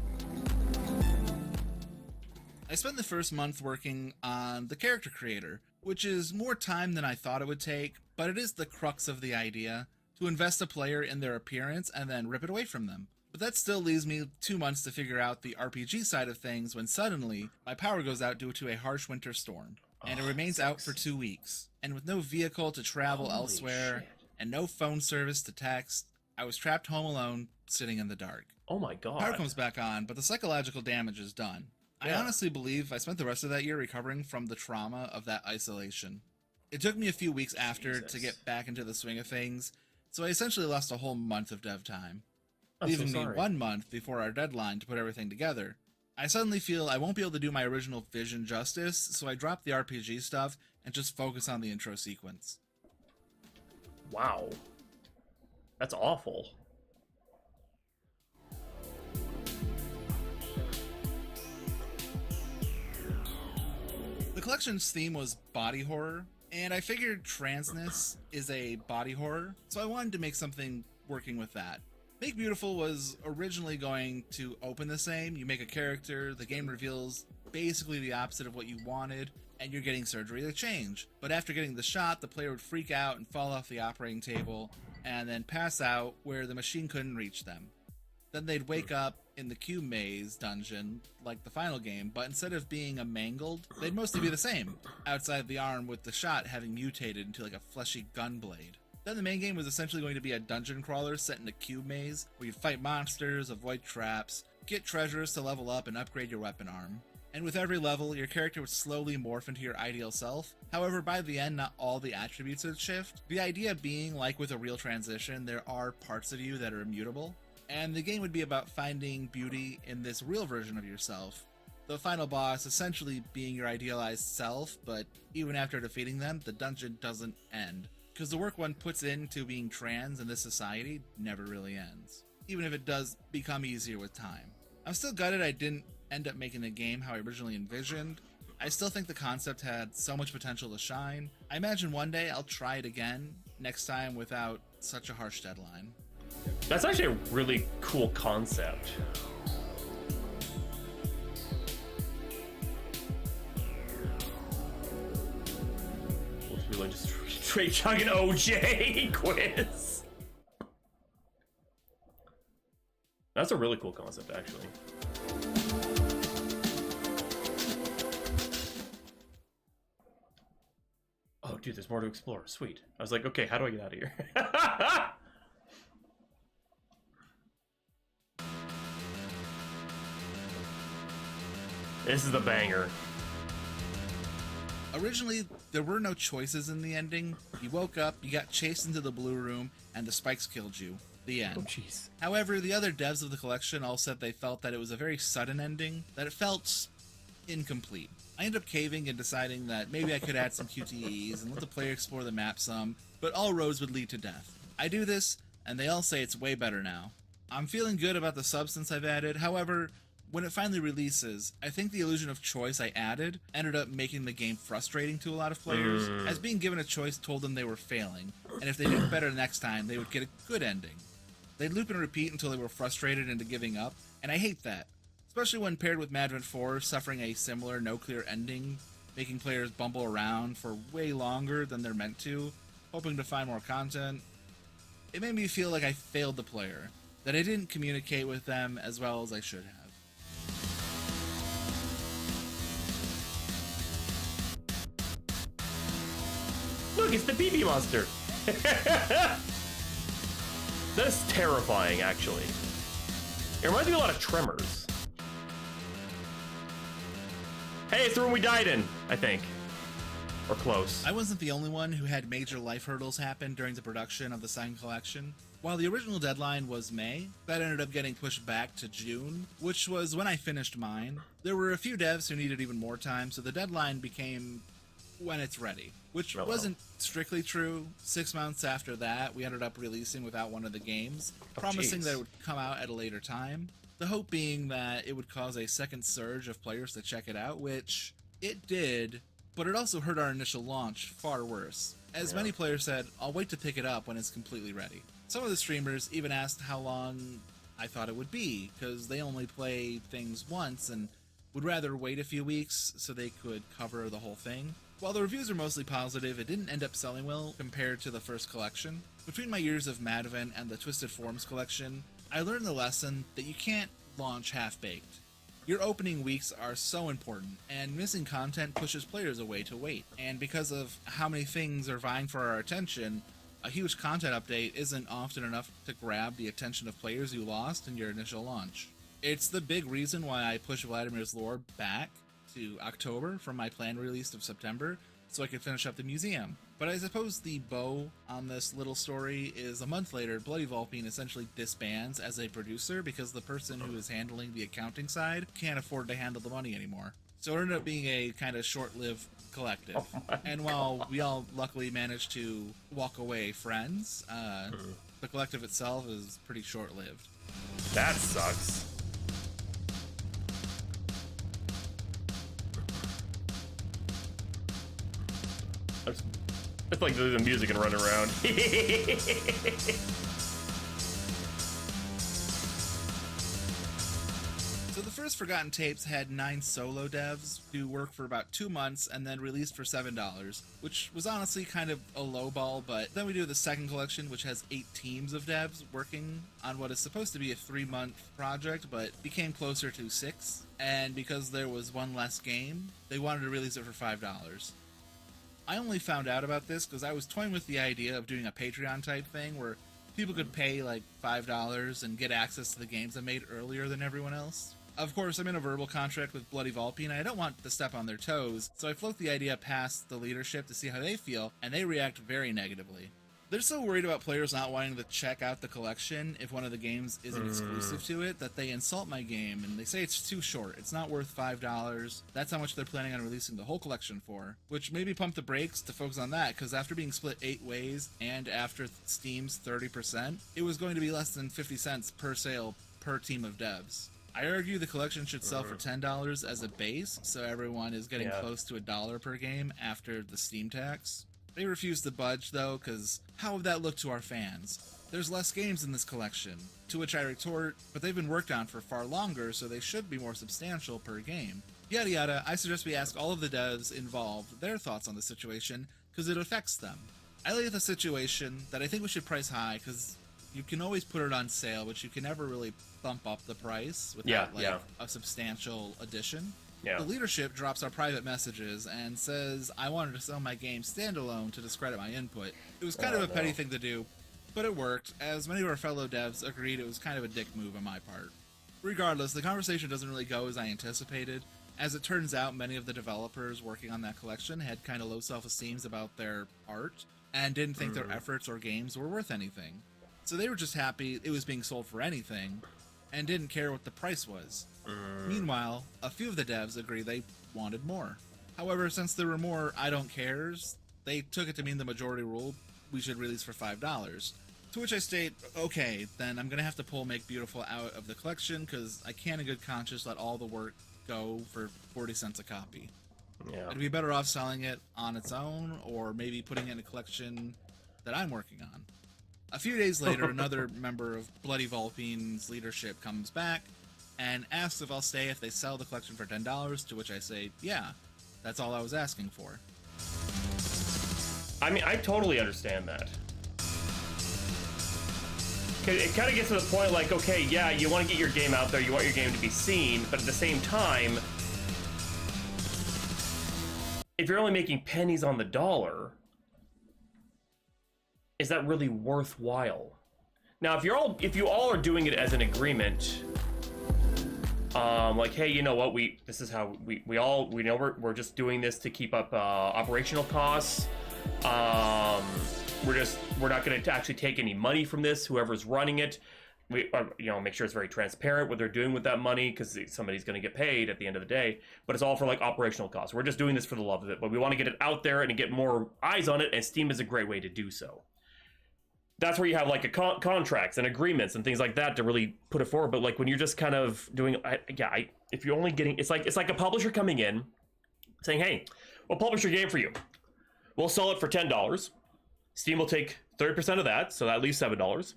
I spent the first month working on the character creator, which is more time than I thought it would take, but it is the crux of the idea, to invest a player in their appearance and then rip it away from them. But that still leaves me 2 months to figure out the RPG side of things when suddenly my power goes out due to a harsh winter storm. and it remains out for 2 weeks. And with no vehicle to travel Holy elsewhere, shit. and no phone service to text, I was trapped home alone, sitting in the dark. Oh my god. Power comes back on, but the psychological damage is done. I Yeah. honestly believe I spent the rest of that year recovering from the trauma of that isolation. It took me a few weeks after to Jesus. get back into the swing of things, so I essentially lost a whole month of dev time, I'm so leaving me sorry. 1 month before our deadline to put everything together. I suddenly feel I won't be able to do my original vision justice, so I dropped the RPG stuff and just focus on the intro sequence. Wow. That's awful. The collection's theme was body horror, and I figured transness is a body horror, so I wanted to make something working with that. Make Beautiful was originally going to open the same. You make a character, the game reveals basically the opposite of what you wanted, and you're getting surgery to change. But after getting the shot, the player would freak out and fall off the operating table, and then pass out where the machine couldn't reach them. Then they'd wake up in the cube maze dungeon, like the final game, but instead of being a mangled, they'd mostly be the same, outside the arm with the shot having mutated into like a fleshy gun blade. Then the main game was essentially going to be a dungeon crawler set in a cube maze, where you'd fight monsters, avoid traps, get treasures to level up and upgrade your weapon arm. And with every level, your character would slowly morph into your ideal self. However, by the end, not all the attributes would shift. The idea being, like with a real transition, there are parts of you that are immutable. And the game would be about finding beauty in this real version of yourself. The final boss essentially being your idealized self, but even after defeating them, the dungeon doesn't end. Because the work one puts into being trans in this society never really ends. Even if it does become easier with time. I'm still gutted I didn't end up making the game how I originally envisioned. I still think the concept had so much potential to shine. I imagine one day I'll try it again, next time without such a harsh deadline. That's actually a really cool concept. We like just straight chugging OJ quiz. That's a really cool concept, actually. Oh, dude, there's more to explore. Sweet. I was like, okay, how do I get out of here? This is the banger. Originally, there were no choices in the ending. You woke up, you got chased into the blue room, and the spikes killed you. The end. Oh, jeez. However, the other devs of the collection all said they felt that it was a very sudden ending, that it felt incomplete. I ended up caving and deciding that maybe I could add some QTEs and let the player explore the map some, but all roads would lead to death. I do this, and they all say it's way better now. I'm feeling good about the substance I've added, however, when it finally releases, I think the illusion of choice I added ended up making the game frustrating to a lot of players, as being given a choice told them they were failing, and if they did better next time, they would get a good ending. They'd loop and repeat until they were frustrated into giving up, and I hate that, especially when paired with Madvent 4 suffering a similar no clear ending, making players bumble around for way longer than they're meant to, hoping to find more content. It made me feel like I failed the player, that I didn't communicate with them as well as I should have. Look, it's the BB monster. That's terrifying, actually. It reminds me a lot of Tremors. Hey, it's the room we died in, I think. Or close. I wasn't the only one who had major life hurdles happen during the production of the second collection. While the original deadline was May, that ended up getting pushed back to June, which was when I finished mine. There were a few devs who needed even more time, so the deadline became when it's ready, which wasn't strictly true. 6 months after that, we ended up releasing without one of the games, promising that it would come out at a later time. The hope being that it would cause a second surge of players to check it out, which it did, but it also hurt our initial launch far worse. As many players said, I'll wait to pick it up when it's completely ready. Some of the streamers even asked how long I thought it would be, because they only play things once and would rather wait a few weeks so they could cover the whole thing. While the reviews are mostly positive, it didn't end up selling well compared to the first collection. Between my years of Madvent and the Twisted Forms collection, I learned the lesson that you can't launch half-baked. Your opening weeks are so important, and missing content pushes players away to wait. And because of how many things are vying for our attention, a huge content update isn't often enough to grab the attention of players you lost in your initial launch. It's the big reason why I pushed Vladimere's Lhore back to October from my planned release of September, so I could finish up the museum. But I suppose the bow on this little story is a month later, Bloody Vulpine essentially disbands as a producer because the person who is handling the accounting side can't afford to handle the money anymore. So it ended up being a kind of short-lived collective. And while we all luckily managed to walk away friends, the collective itself is pretty short-lived. That sucks. It's like losing music and run around. So the first Forgotten Tapes had 9 solo devs who worked for about 2 months and then released for $7, which was honestly kind of a low ball, but then we do the second collection, which has 8 teams of devs working on what is supposed to be a 3-month project, but became closer to 6, and because there was one less game, they wanted to release it for $5. I only found out about this because I was toying with the idea of doing a Patreon type thing where people could pay like $5 and get access to the games I made earlier than everyone else. Of course, I'm in a verbal contract with Bloody Vulpine, and I don't want to step on their toes, so I float the idea past the leadership to see how they feel, and they react very negatively. They're so worried about players not wanting to check out the collection if one of the games isn't exclusive to it that they insult my game and they say it's too short, it's not worth $5. That's how much they're planning on releasing the whole collection for, which maybe pump the brakes to focus on that, because after being split 8 ways and after Steam's 30%, it was going to be less than 50 cents per sale per team of devs. I argue the collection should sell for $10 as a base, so everyone is getting close to $1 per game after the Steam tax. They refuse to budge, though, because how would that look to our fans? There's less games in this collection. To which I retort, but they've been worked on for far longer, so they should be more substantial per game. Yada yada, I suggest we ask all of the devs involved their thoughts on the situation, because it affects them. I lay at the situation that I think we should price high, because you can always put it on sale, but you can never really bump up the price without a substantial addition. The leadership drops our private messages and says I wanted to sell my game standalone to discredit my input. It was kind of a petty thing to do, but it worked, as many of our fellow devs agreed it was kind of a dick move on my part. Regardless, the conversation doesn't really go as I anticipated. As it turns out, many of the developers working on that collection had kind of low self-esteems about their art and didn't think their efforts or games were worth anything. So they were just happy it was being sold for anything and didn't care what the price was. Meanwhile, a few of the devs agree they wanted more. However, since there were more I don't cares, they took it to mean the majority rule we should release for $5. To which I state, okay, then I'm gonna have to pull Make Beautiful out of the collection because I can't in good conscience let all the work go for 40 cents a copy. I'd be better off selling it on its own or maybe putting it in a collection that I'm working on. A few days later, another member of Bloody Vulpine's leadership comes back and asks if I'll stay if they sell the collection for $10, to which I say, yeah, that's all I was asking for. I mean, I totally understand that. It kind of gets to the point like, okay, yeah, you want to get your game out there, you want your game to be seen, but at the same time, if you're only making pennies on the dollar, is that really worthwhile? Now, if you all are doing it as an agreement, like, hey, you know what? This is how we know we're just doing this to keep up operational costs. We're not going to actually take any money from this. Whoever's running it, we make sure it's very transparent what they're doing with that money because somebody's going to get paid at the end of the day. But it's all for like operational costs. We're just doing this for the love of it, but we want to get it out there and get more eyes on it. And Steam is a great way to do so. That's where you have like contracts and agreements and things like that to really put it forward. But like when you're just kind of doing, if you're only getting, it's like a publisher coming in saying, hey, we'll publish your game for you. We'll sell it for $10. Steam will take 30% of that, so that leaves $7.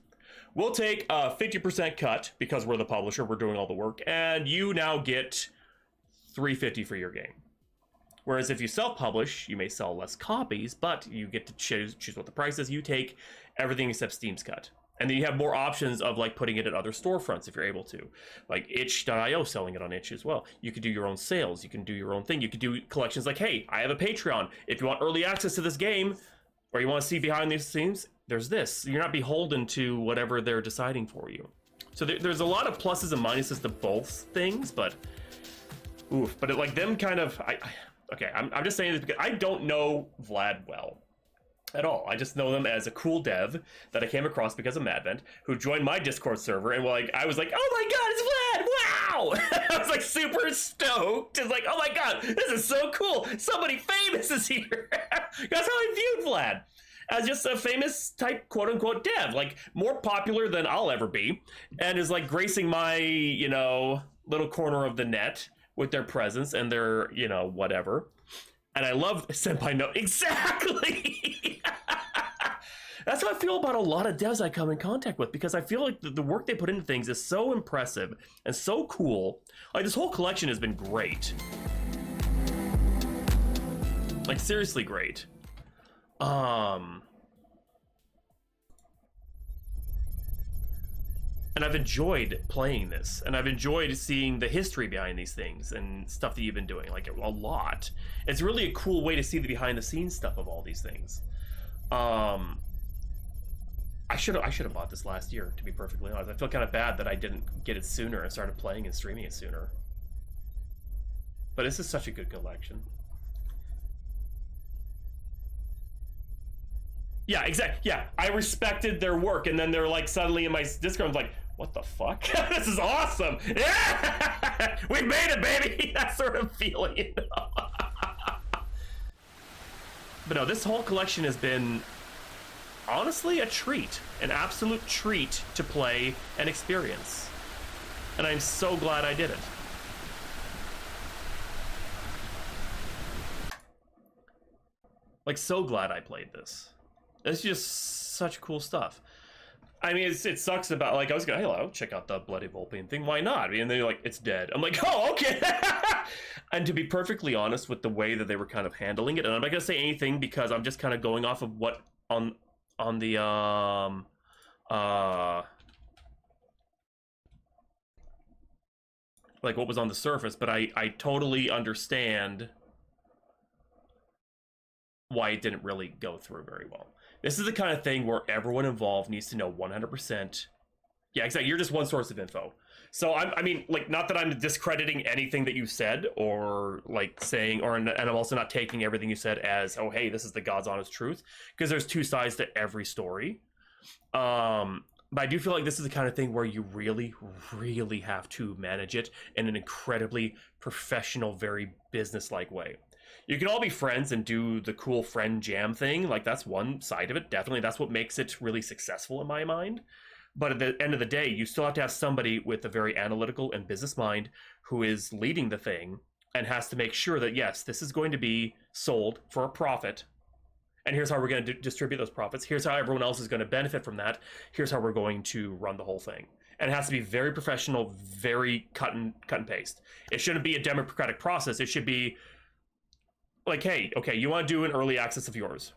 We'll take a 50% cut because we're the publisher, we're doing all the work, and you now get $3.50 for your game. Whereas if you self-publish, you may sell less copies, but you get to choose what the price is. You take everything except Steam's cut. And then you have more options of like putting it at other storefronts if you're able to, like itch.io selling it on itch as well. You could do your own sales, you can do your own thing, you could do collections like, hey, I have a Patreon, if you want early access to this game or you want to see behind these scenes, there's this. You're not beholden to whatever they're deciding for you. So there's a lot of pluses and minuses to both things, but oof, but it, like them kind of I'm just saying this because I don't know Vlad well at all. I just know them as a cool dev that I came across because of Madvent, who joined my Discord server, and I was like, oh my god, it's Vlad! Wow! I was like super stoked. It's like, oh my god, this is so cool! Somebody famous is here! That's how I viewed Vlad. As just a famous type quote-unquote dev, like more popular than I'll ever be, and is like gracing my, little corner of the net with their presence and their, whatever. And I love Senpai No. Exactly! That's how I feel about a lot of devs I come in contact with, because I feel like the work they put into things is so impressive and so cool. Like, this whole collection has been great. Like, seriously great. And I've enjoyed playing this, and I've enjoyed seeing the history behind these things and stuff that you've been doing, like a lot. It's really a cool way to see the behind the scenes stuff of all these things. I should have bought this last year, to be perfectly honest. I feel kind of bad that I didn't get it sooner and started playing and streaming it sooner. But this is such a good collection. Yeah, exactly. Yeah, I respected their work, and then they're like suddenly in my Discord, I'm like, what the fuck? This is awesome! Yeah! We made it, baby! That sort of feeling, But no, this whole collection has been, honestly, a treat. An absolute treat to play and experience. And I'm so glad I did it. Like, so glad I played this. It's just such cool stuff. I mean, it sucks about, like, I was going, hey, I'll check out the Bloody Vulpine thing. Why not? I mean, they're like, it's dead. I'm like, oh, okay. And to be perfectly honest with the way that they were kind of handling it, and I'm not going to say anything because I'm just kind of going off of what on the, like what was on the surface, but I totally understand why it didn't really go through very well. This is the kind of thing where everyone involved needs to know 100%. Yeah, exactly. You're just one source of info. So I mean, like, not that I'm discrediting anything that you said or like saying, and I'm also not taking everything you said as, oh, hey, this is the God's honest truth, because there's two sides to every story. But I do feel like this is the kind of thing where you really, really have to manage it in an incredibly professional, very business-like way. You can all be friends and do the cool friend jam thing. Like, that's one side of it. Definitely, that's what makes it really successful in my mind. But at the end of the day, you still have to have somebody with a very analytical and business mind who is leading the thing and has to make sure that, yes, this is going to be sold for a profit. And here's how we're going to distribute those profits. Here's how everyone else is going to benefit from that. Here's how we're going to run the whole thing. And it has to be very professional, very cut and paste. It shouldn't be a democratic process. It should be like, hey, okay, you want to do an early access of yours.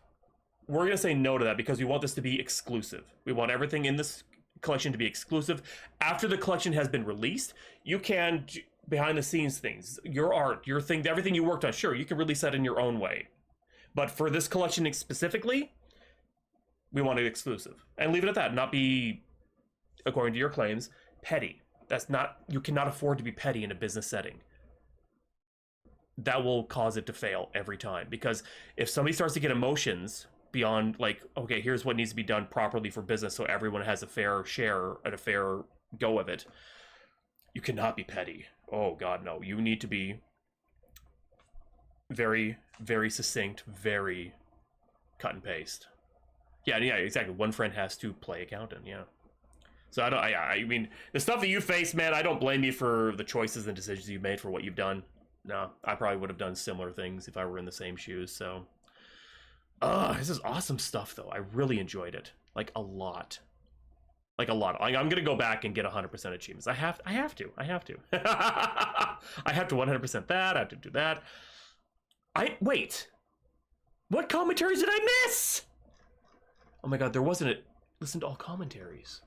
We're going to say no to that because we want this to be exclusive. We want everything in this collection to be exclusive. After the collection has been released, you can, behind the scenes things, your art, your thing, everything you worked on, sure, you can release that in your own way. But for this collection specifically, we want it exclusive. And leave it at that, not be, according to your claims, petty. That's not, you cannot afford to be petty in a business setting. That will cause it to fail every time. Because if somebody starts to get emotions beyond, like, okay, here's what needs to be done properly for business so everyone has a fair share and a fair go of it, you cannot be petty. Oh, God, no. You need to be very, very succinct, very cut and paste. Yeah, exactly. One friend has to play accountant, yeah. So I mean, the stuff that you face, man, I don't blame you for the choices and decisions you made for what you've done. No, I probably would have done similar things if I were in the same shoes, so. This is awesome stuff, though. I really enjoyed it. Like, a lot. Like, a lot. I'm going to go back and get 100% achievements. I have to. I have to 100% that. I have to do that. Wait. What commentaries did I miss? Oh my God, there wasn't listen to all commentaries.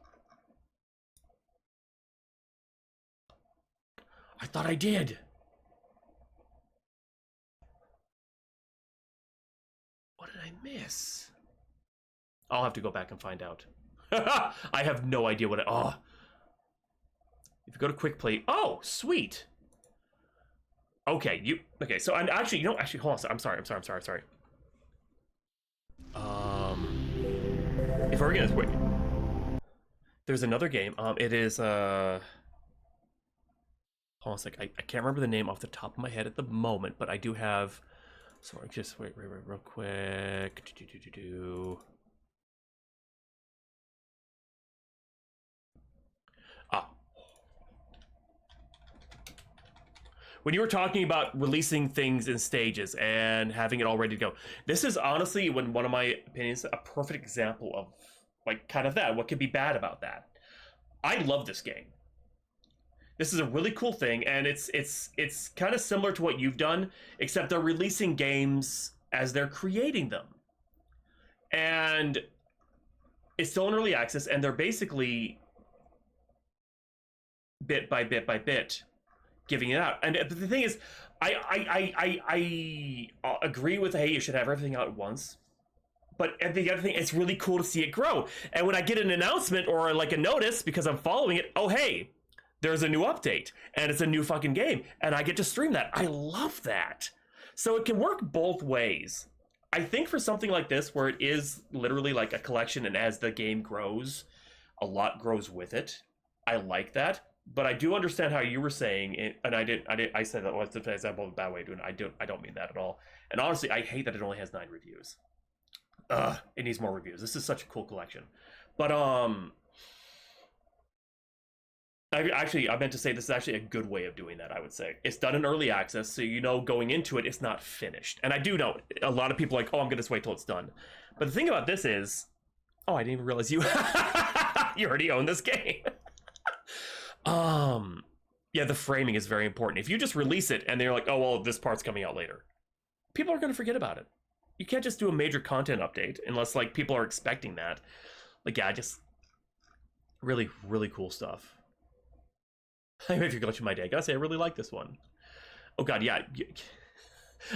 I thought I did. What did I miss? I'll have to go back and find out. I have no idea what oh. If you go to quick play, oh, sweet. Okay, okay, so and actually, hold on, I'm sorry. If we're gonna wait, there's another game. It is hold on a sec. I can't remember the name off the top of my head at the moment, but I do have. Sorry, just wait, real quick. When you were talking about releasing things in stages and having it all ready to go, this is honestly, in one of my opinions, a perfect example of like kind of that. What could be bad about that? I love this game. This is a really cool thing, and it's kind of similar to what you've done, except they're releasing games as they're creating them, and it's still in early access, and they're basically bit by bit by bit giving it out. And the thing is, I agree with, hey, you should have everything out at once. But the other thing, it's really cool to see it grow. And when I get an announcement or like a notice because I'm following it, oh, hey, there's a new update and it's a new fucking game and I get to stream that. I love that. So it can work both ways. I think for something like this, where it is literally like a collection and as the game grows, a lot grows with it. I like that. But I do understand how you were saying it, and I said that was the example of a bad way of doing it. I don't mean that at all. And honestly, I hate that it only has 9 reviews. It needs more reviews. This is such a cool collection. But I meant to say this is actually a good way of doing that, I would say. It's done in early access, so you know going into it, it's not finished. And I do know a lot of people are like, oh, I'm gonna just wait till it's done. But the thing about this is, oh, I didn't even realize you you already own this game. Yeah, the framing is very important. If you just release it and they're like, oh, well, this part's coming out later, people are going to forget about it. You can't just do a major content update unless like people are expecting that. Like, yeah, just really, really cool stuff. If you're glitching my day, I gotta say, I really like this one. Oh God, yeah.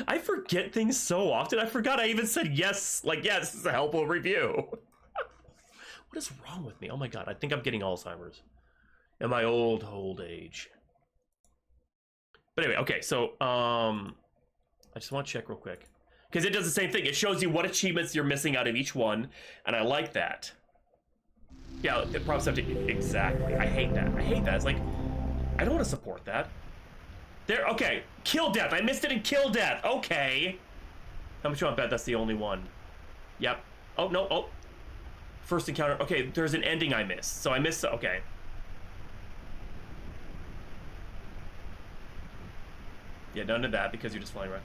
I forget things so often. I forgot I even said yes. Like, yeah, this is a helpful review. What is wrong with me? Oh my God, I think I'm getting Alzheimer's. In my old age. But anyway, okay, so I just want to check real quick, because it does the same thing. It shows you what achievements you're missing out of each one, and I like that. Yeah, it prompts up to exactly. I hate that. It's like, I don't want to support that. There, okay, kill death. I missed it in kill death. Okay. How much do I bet that's the only one? Yep. Oh no. Oh, first encounter. Okay, there's an ending I missed, so I missed. Okay. Yeah, none of that because you're just flying around.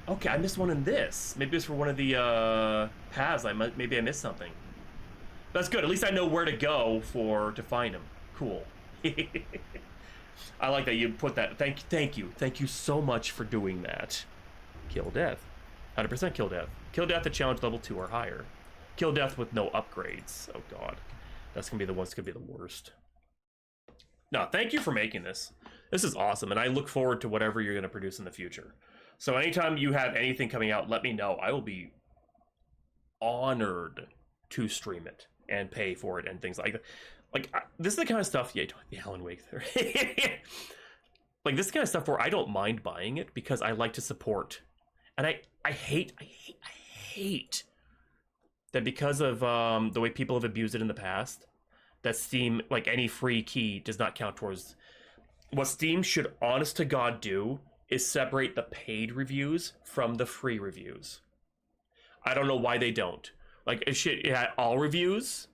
Okay, I missed one in this. Maybe it's for one of the paths. Maybe I missed something. That's good. At least I know where to go to find him. Cool. I like that you put that. Thank you so much for doing that. Kill death, 100% kill death. Kill death at challenge level 2 or higher. Kill death with no upgrades. Oh God, that's gonna be the one that's gonna be the worst. No, thank you for making this. This is awesome, and I look forward to whatever you're going to produce in the future. So anytime you have anything coming out, let me know. I will be honored to stream it and pay for it and things like that. Like, this is the kind of stuff, yeah, the Alan Wake there. Like, this is the kind of stuff where I don't mind buying it because I like to support. And I hate that because of the way people have abused it in the past, that Steam, like any free key, does not count towards. What Steam should, honest to God, do is separate the paid reviews from the free reviews. I don't know why they don't. Like, it should have all reviews,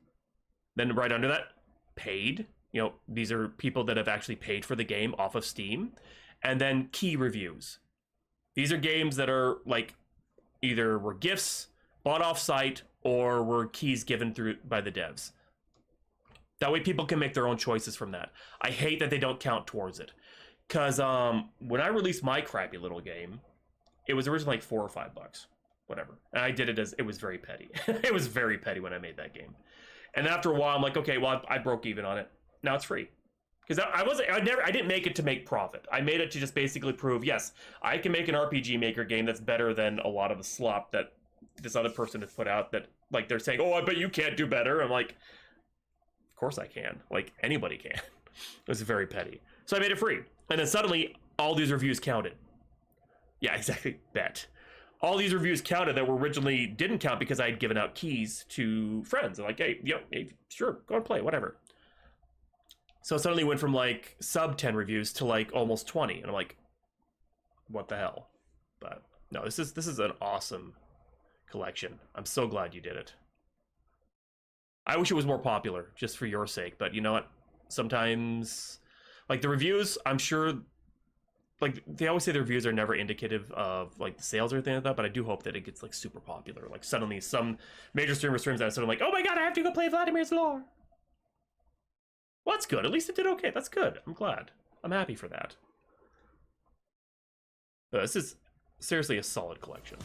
then right under that, paid. You know, these are people that have actually paid for the game off of Steam. And then key reviews. These are games that are, like, either were gifts, bought off site, or were keys given through by the devs. That way people can make their own choices from that. I hate that they don't count towards it. Because when I released my crappy little game, it was originally like $4 or $5. Whatever. And I did it as, it was very petty. It was very petty when I made that game. And then after a while, I'm like, okay, well, I broke even on it. Now it's free. Because I didn't make it to make profit. I made it to just basically prove, yes, I can make an RPG Maker game that's better than a lot of the slop that this other person has put out that, like, they're saying, oh, I bet you can't do better. I'm like, of course I can. Like, anybody can. It was very petty. So I made it free. And then suddenly, all these reviews counted. Yeah, exactly. Bet. All these reviews counted that were originally didn't count because I had given out keys to friends. I'm like, hey, hey, sure, go and play, whatever. So it suddenly went from like sub 10 reviews to like almost 20. And I'm like, what the hell? But no, this is an awesome collection. I'm so glad you did it. I wish it was more popular just for your sake, but you know what? Sometimes, like the reviews, I'm sure, like they always say the reviews are never indicative of like the sales or anything like that, but I do hope that it gets like super popular. Like suddenly some major streamer streams that suddenly like, oh my god, I have to go play Vladimere's Lhore. Well, that's good. At least it did okay. That's good. I'm glad. I'm happy for that. This is seriously a solid collection.